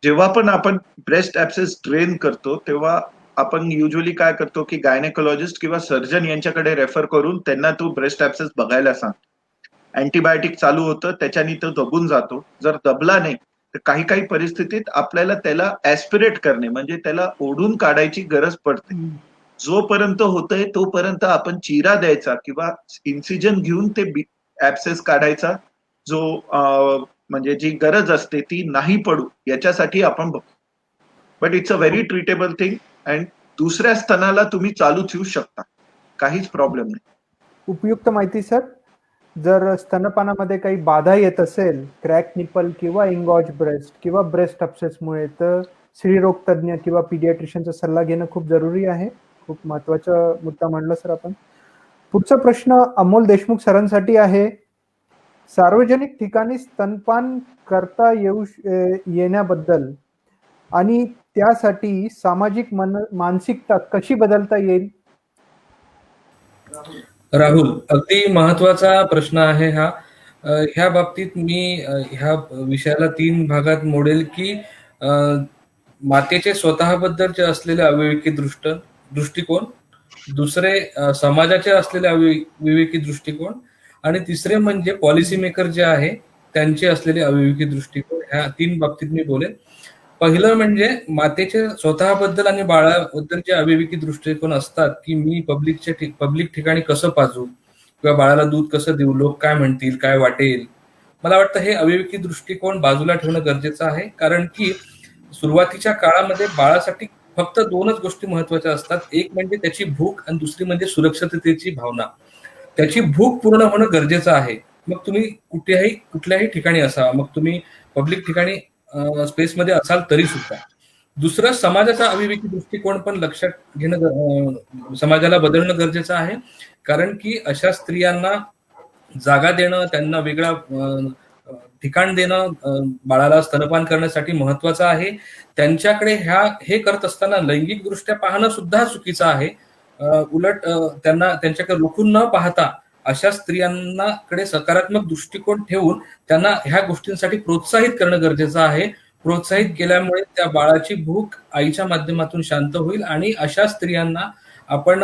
जेव्हा पण आपण ब्रेस्ट ऍब्सेस ड्रेन करतो तेव्हा आपण युजली काय करतो की गायनेकोलॉजिस्ट किंवा सर्जन यांच्याकडे रेफर करून त्यांना तो ब्रेस्ट ऍब्सेस बघायला सांगतो. अँटीबायोटिक चालू होतं, त्याच्याने तो दबून जातो. जर दबला नाही तर काही काही परिस्थितीत आपल्याला त्याला ऍस्पिरेट करणे म्हणजे त्याला ओढून काढायची गरज पडते. जोपर्यंत होतंय तोपर्यंत आपण चिरा द्यायचा किंवा इन्सिजन घेऊन ते ऍब्सेस काढायचा, जो म्हणजे जी गरज असते ती नाही पडू याच्यासाठी आपण बघतो. But it's a very treatable thing and दुसऱ्या स्तनाला तुम्ही चालू ठेवू शकता, काहीच प्रॉब्लेम नाही. उपयुक्त माहिती सर. जर स्तनपानामध्ये काही बाधा येत असेल, क्रॅक निपल किंवा इंगॉज ब्रेस्ट किंवा ब्रेस्ट अपसेसमुळे, तर स्त्रीरोग तज्ञ किंवा पीडियाट्रिशियनचा सल्ला घेणं खूप जरुरी आहे. खूप महत्वाचा मुद्दा मांडला सर आपण. पुढचा प्रश्न अमोल देशमुख सरांसाठी आहे. सार्वजनिक ठिकाणी स्तनपान करता येण्याबद्दल आणि त्यासाठी सामाजिक मानसिकता कशी बदलता येईल? राहुल, अगदी महत्वाचा प्रश्न आहे हा. ह्या बाबतीत मी ह्या विषयाला 3 भागात मोडेल की मातेचे स्वतःबद्दलचे असलेले अविवेकी दृष्टिकोन, दुसरे समाजाचे असलेले अविवेकी दृष्टिकोन, आणि तिसरे म्हणजे पॉलिसी मेकर जे आहे त्यांचे असलेले अविवेकी दृष्टिकोन. ह्या 3 बाबतीत मी बोलेन. पहिलं म्हणजे मातेचे स्वतःबद्दल आणि बाळाबद्दल जे अविवेकी दृष्टिकोन असतात की मी पब्लिक ठिकाणी कसं पाजू किंवा बाळाला दूध कसं देऊ, लोक काय म्हणतील, काय वाटेल. मला वाटतं हे अविवेकी दृष्टिकोन बाजूला ठेवणं गरजेचं आहे. कारण की सुरुवातीच्या काळामध्ये बाळासाठी फक्त 2च गोष्टी महत्वाच्या असतात. एक म्हणजे त्याची भूक आणि दुसरी म्हणजे सुरक्षिततेची भावना. त्याची भूक पूर्ण होणं गरजेचं आहे. मग तुम्ही कुठल्याही ठिकाणी असा, मग तुम्ही पब्लिक ठिकाणी स्पेसमध्ये असाल तरी सुद्धा. दुसरं, समाजाचा अविवेकी दृष्टिकोन पण लक्षात घेणं, समाजाला बदलणं गरजेचं आहे. कारण की अशा स्त्रियांना जागा देणं, त्यांना वेगळा ठिकाण देणं बाळाला स्तनपान करण्यासाठी महत्वाचं आहे. त्यांच्याकडे हे करत असताना लैंगिकदृष्ट्या पाहणं सुद्धा चुकीचं आहे. उलट त्यांच्याकडे रोखून न पाहता अशा स्त्रियांकडे सकारात्मक दृष्टिकोन ठेवून त्यांना ह्या गोष्टींसाठी प्रोत्साहित करणं गरजेचं आहे. प्रोत्साहित केल्यामुळे त्या बाळाची भूक आईच्या माध्यमातून शांत होईल आणि अशा स्त्रियांना आपण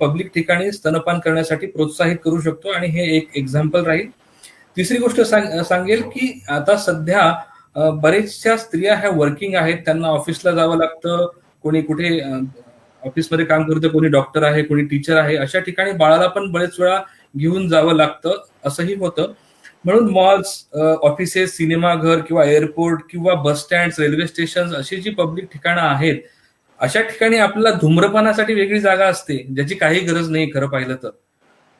पब्लिक ठिकाणी स्तनपान करण्यासाठी प्रोत्साहित करू शकतो आणि हे एक एक्झाम्पल राहील. तिसरी गोष्ट सांगेल की आता सध्या बरेचशा स्त्रिया ह्या वर्किंग आहेत, त्यांना ऑफिसला जावं लागतं, कोणी कुठे ऑफिसमध्ये काम करतं, कोणी डॉक्टर आहे, कोणी टीचर आहे. अशा ठिकाणी बाळाला पण बरेच वेळा घेऊन जावं लागतं, असंही होतं. म्हणून मॉल्स, ऑफिसेस, सिनेमाघर किंवा एअरपोर्ट किंवा बस स्टँड, रेल्वे स्टेशन अशी जी पब्लिक ठिकाणं आहेत, अशा ठिकाणी आपल्याला धूम्रपानासाठी वेगळी जागा असते, ज्याची काही गरज नाही खरं पाहिलं तर.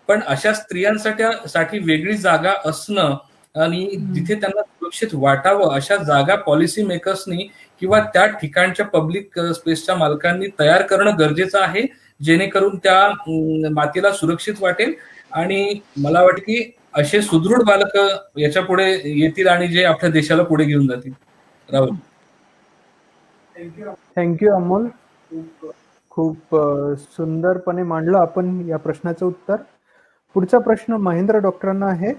पण अशा स्त्रियांसाठी वेगळी जागा असणं आणि जिथे त्यांना सुरक्षित वाटावं अशा जागा पॉलिसी मेकर्सनी किंवा त्या ठिकाणच्या पब्लिक स्पेसच्या मालकांनी तयार करणं गरजेचं आहे, जेणेकरून त्या मातेला सुरक्षित वाटेल. आणि मला वाटतं की असे सुदृढ बालक याच्या पुढे येतील आणि जे आपल्या देशाला पुढे घेऊन जातील. राहुल, थँक्यू अमोल. खूप सुंदरपणे मांडलं आपण या प्रश्नाचं उत्तर. पुढचा प्रश्न महेंद्र डॉक्टरांना आहे.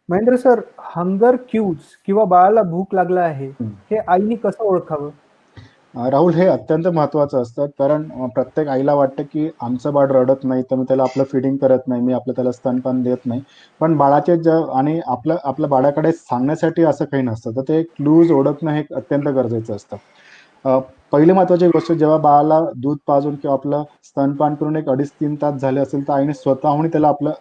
महेंद्र सर, हंगर क्यूज किंवा बाळाला भूक लागला आहे हे आईने कसं ओळखावं? राहुल, हे अत्यंत महत्वाचं असतं. कारण प्रत्येक आईला वाटतं की आमचं बाळ रडत नाही तर मी त्याला आपलं फिडिंग करत नाही, मी त्याला स्तनपान देत नाही. पण बाळाचे आणि आपल्या बाळाकडे सांगण्यासाठी असं काही नसतं. तर ते क्लूज ओळखणं हे अत्यंत गरजेचं असतं. पहिली महत्वाची गोष्ट, जेव्हा बाळाला दूध पाजून किंवा आपलं स्तनपान करून 2.5-3 तास झाले असेल तर आईने स्वतःहून त्याला आपलं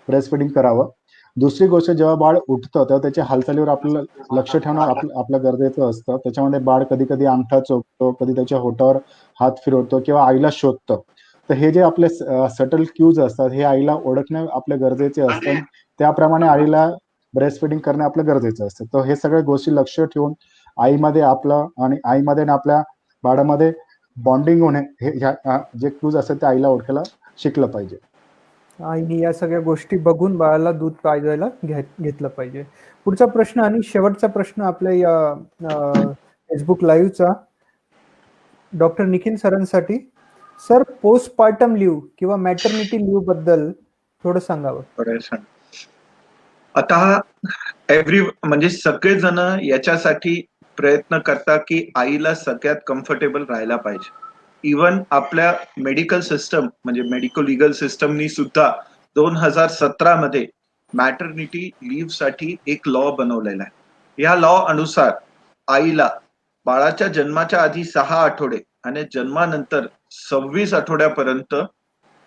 ब्रेस्ट फिडिंग करावं. दुसरी गोष्ट, जेव्हा बाळ उठतं तेव्हा त्याच्या हालचालीवर आपलं लक्ष ठेवणं आपलं गरजेचं असतं. त्याच्यामध्ये बाळ कधी कधी अंगठा चोखतो, कधी त्याच्या होठावर हात फिरवतो किंवा आईला शोधतं. तर हे जे आपले सटल क्यूज असतात हे आईला ओळखणं आपले गरजेचे असतं. त्याप्रमाणे आईला ब्रेस्ट फिडिंग करणं आपलं गरजेचं असतं. तर हे सगळ्या गोष्टी लक्ष ठेवून आईमध्ये आणि आपल्या बाळामध्ये बॉन्डिंग होणे, हे जे क्यूज असतात ते आईला ओळखायला शिकलं पाहिजे. आईने या सगळ्या गोष्टी बघून बाळाला दूध पाजायला घेतलं पाहिजे. पुढचा प्रश्न आणि शेवटचा प्रश्न आपल्या या फेसबुक लाईव्हचा डॉक्टर निखिल सरांसाठी. सर, पोस्टपार्टम लिव्ह किंवा मॅटर्निटी लिव्ह बद्दल थोडं सांगावं. आता म्हणजे सगळेजण याच्यासाठी प्रयत्न करतात की आईला सगळ्यात कम्फर्टेबल राहायला पाहिजे. इवन आपल्या मेडिकल सिस्टम म्हणजे मेडिको लिगल सिस्टमनी सुद्धा 2017 मध्ये मॅटर्निटी लीव्ह साठी एक लॉ बनवलेला आहे. या लॉ अनुसार आईला बाळाच्या जन्माच्या आधी 6 आठवडे आणि जन्मानंतर 26 आठवड्यापर्यंत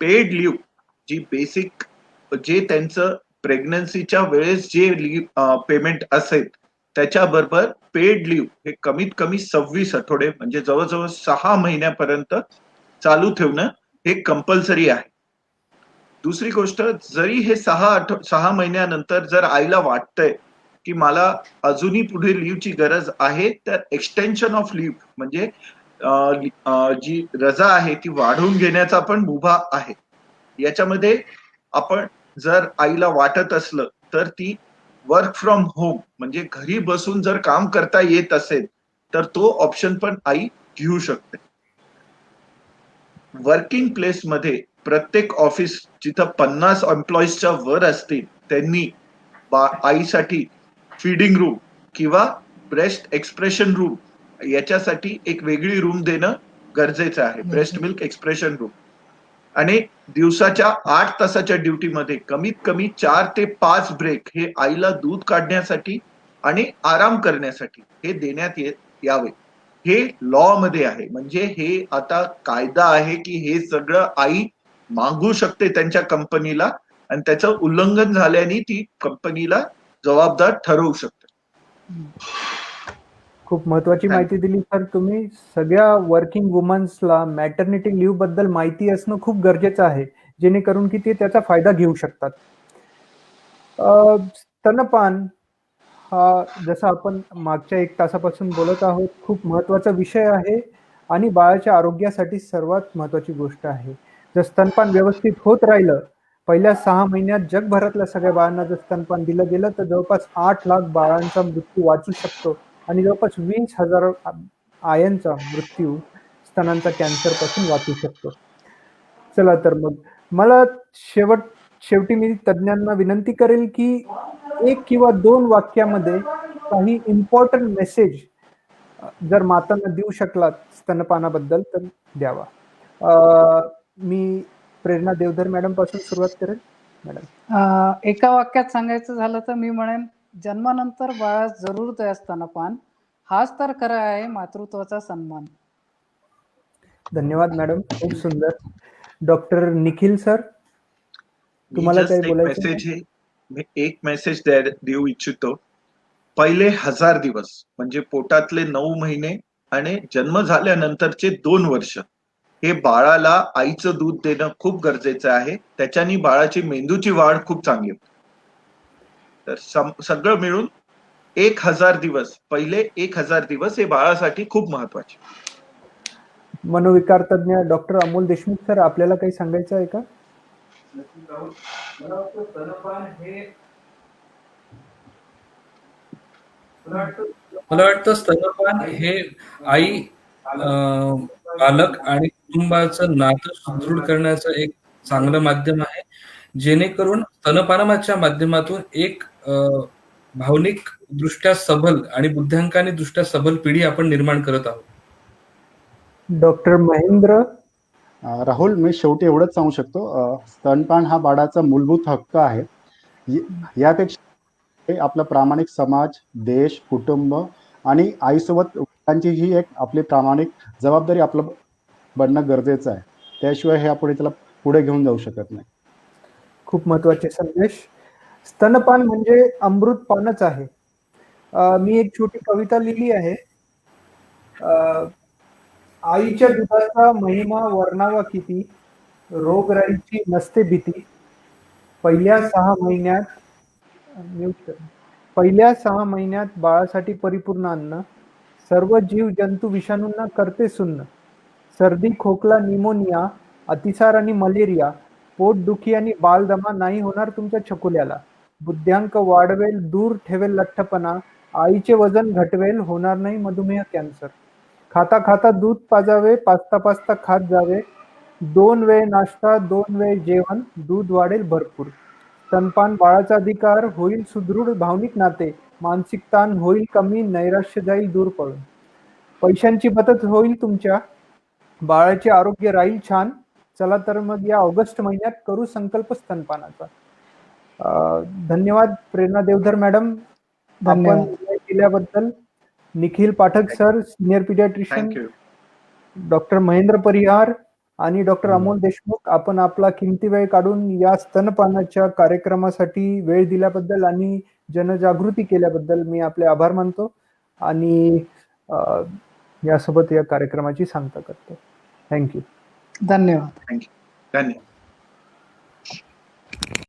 पेड लीव्ह, जी बेसिक जे त्यांचं प्रेग्नन्सीच्या वेळेस जे लीव्ह पेमेंट असेल त्याच्याबरोबर पेड लीव्ह हे कमीत कमी 26 आठवडे म्हणजे जवळजवळ 6 महिन्यापर्यंत चालू ठेवणं हे कंपल्सरी आहे. दुसरी गोष्ट, जरी हे 6 महिन्यानंतर जर आईला वाटतंय की मला अजूनही पुढे लीव्हची गरज आहे, तर एक्सटेन्शन ऑफ लीव्ह म्हणजे जी रजा आहे ती वाढवून घेण्याचा पण मुभा आहे. याच्यामध्ये आपण जर आईला वाटत असलं तर ती वर्क फ्रॉम होम म्हणजे घरी बसून जर काम करता येत असेल तर तो ऑप्शन पण आई घेऊ शकते. वर्किंग प्लेसमध्ये प्रत्येक ऑफिस जिथं 50 एम्प्लॉईजच्या वर असतील त्यांनी आईसाठी फीडिंग रूम किंवा ब्रेस्ट एक्सप्रेशन रूम याच्यासाठी एक वेगळी रूम देणं गरजेचं आहे. Breast milk expression room. आणि दिवसाच्या 8 तासाच्या ड्युटीमध्ये कमीत कमी 4 ते 5 ब्रेक हे आईला दूध काढण्यासाठी आणि आराम करण्यासाठी हे देण्यात यावे. हे लॉ मध्ये आहे. म्हणजे हे आता कायदा आहे की हे सगळं आई मागू शकते त्यांच्या कंपनीला आणि त्याचं उल्लंघन झाल्याने ती कंपनीला जबाबदार ठरवू शकते. खूप महत्वाची माहिती दिली सर तुम्ही. सगळ्या वर्किंग वुमन्सला मॅटर्निटी लीव्ह बद्दल माहिती असणं खूप गरजेचं आहे, जेणेकरून की ते त्याचा फायदा घेऊ शकतात. स्तनपान हा जसं आपण मागच्या 1 तासापासून बोलत आहोत खूप महत्वाचा विषय आहे आणि बाळाच्या आरोग्यासाठी सर्वात महत्वाची गोष्ट आहे. जर स्तनपान व्यवस्थित होत राहिलं, पहिल्या 6 महिन्यात जगभरातल्या सगळ्या बाळांना जर स्तनपान दिलं गेलं तर जवळपास 8 लाख बाळांचा मृत्यू वाचू शकतो आणि जवळपास 20,000 आयांचा मृत्यू स्तनांचा कॅन्सर पासून वाचू शकतो. चला तर मग मला शेवटी मी तज्ञांना विनंती करेल की 1 किंवा 2 वाक्यामध्ये काही इम्पॉर्टंट मेसेज जर मातांना देऊ शकलात स्तनपानाबद्दल तर द्यावा. मी प्रेरणा देवधर मॅडम पासून सुरुवात करेल. मॅडम, एका वाक्यात सांगायचं झालं तर मी म्हणेन जन्मानंतर बाळास जरूर द्या स्तनपान. हाच तर खरा आहे मातृत्वाचा सन्मान. धन्यवाद मॅडम, खूप सुंदर. डॉक्टर निखिल सर, तुम्हाला काही बोलायचं? मी एक मेसेज देऊ इच्छितो. पहिले 1000 दिवस म्हणजे पोटातले 9 महिने आणि जन्म झाल्यानंतरचे 2 वर्ष हे बाळाला आईचं दूध देणं खूप गरजेचं आहे. त्याच्यानी बाळाची मेंदूची वाढ खूप चांगली होते. तर सगळं मिळून 1000 दिवस, पहिले 1000 दिवस हे बाळासाठी खूप महत्वाचे. मनोविकार तज्ञ डॉक्टर अमोल देशमुख सर, आपल्याला काही सांगायचं आहे का? मला वाटतं स्तनपान हे आई, पालक आणि कुटुंबाचं नातं सुदृढ करण्याचं एक चांगलं माध्यम आहे, जेणेकरून स्तनपानाच्या माध्यमातून एक भावनिक दृष्ट्या सबल आणि बुद्ध्यांकाने दृष्ट्या सबल पिढी आपण निर्माण करत आहोत. डॉक्टर महेंद्र. राहुल, मी शेवटी एवढंच सांगू शकतो, स्तनपान हा बाळाचा मूलभूत हक्क आहे. यापेक्षा आपला प्रामाणिक समाज, देश, कुटुंब आणि आईसोबत वडिलांची ही एक आपली प्रामाणिक जबाबदारी आपलं बनणं गरजेचं आहे. त्याशिवाय हे आपण त्याला पुढे घेऊन जाऊ शकत नाही. खूप महत्वाचे संदेश. स्तनपान म्हणजे अमृत पानच आहे. मी एक छोटी कविता लिहिली आहे. आईच्या दुधाचा महिमा वर्णावा किती, रोगराईची नसते भीती. पहिल्या 6 महिन्यात बाळासाठी परिपूर्ण अन्न, सर्व जीव जंतू विषाणूंना करते सुन्न. सर्दी, खोकला, निमोनिया, अतिसार आणि मलेरिया, पोटदुखी आणि बालदमा नाही होणार तुमच्या छकुल्याला. बुद्ध्यांक वाढवेल, दूर ठेवेल लठ्ठपणा, आईचे वजन घटवेल, होणार नाही मधुमेह, कॅन्सर. खाता खाता दूध पाजावे, पाचता पाचता खात जावे. 2 वेळ नाश्ता, 2 वेळ जेवण, दूध वाढेल भरपूर. स्तनपान बाळाचा अधिकार, होईल सुदृढ भावनिक नाते, मानसिक ताण होईल कमी, नैराश्य जाईल दूर पळून. पैशांची बचत होईल तुमच्या, बाळाचे आरोग्य राहील छान. चला तर मग या ऑगस्ट महिन्यात करू संकल्प स्तनपानाचा. धन्यवाद प्रेरणा देवधर मॅडम, आपण धन्यवाद. वेळ दिल्याबद्दल. Nikhil Pathak sir, senior paediatrician, thank you. Doctor Mahendra Parihar आणि डॉक्टर धन्यवाद. अमोल देशमुख, आपण आपला किमती वेळ काढून या स्तनपानाच्या कार्यक्रमासाठी वेळ दिल्याबद्दल आणि जनजागृती केल्याबद्दल मी आपले आभार मानतो आणि यासोबत या कार्यक्रमाची सांगता करतो. थँक्यू. धन्यवाद. धन्यवाद.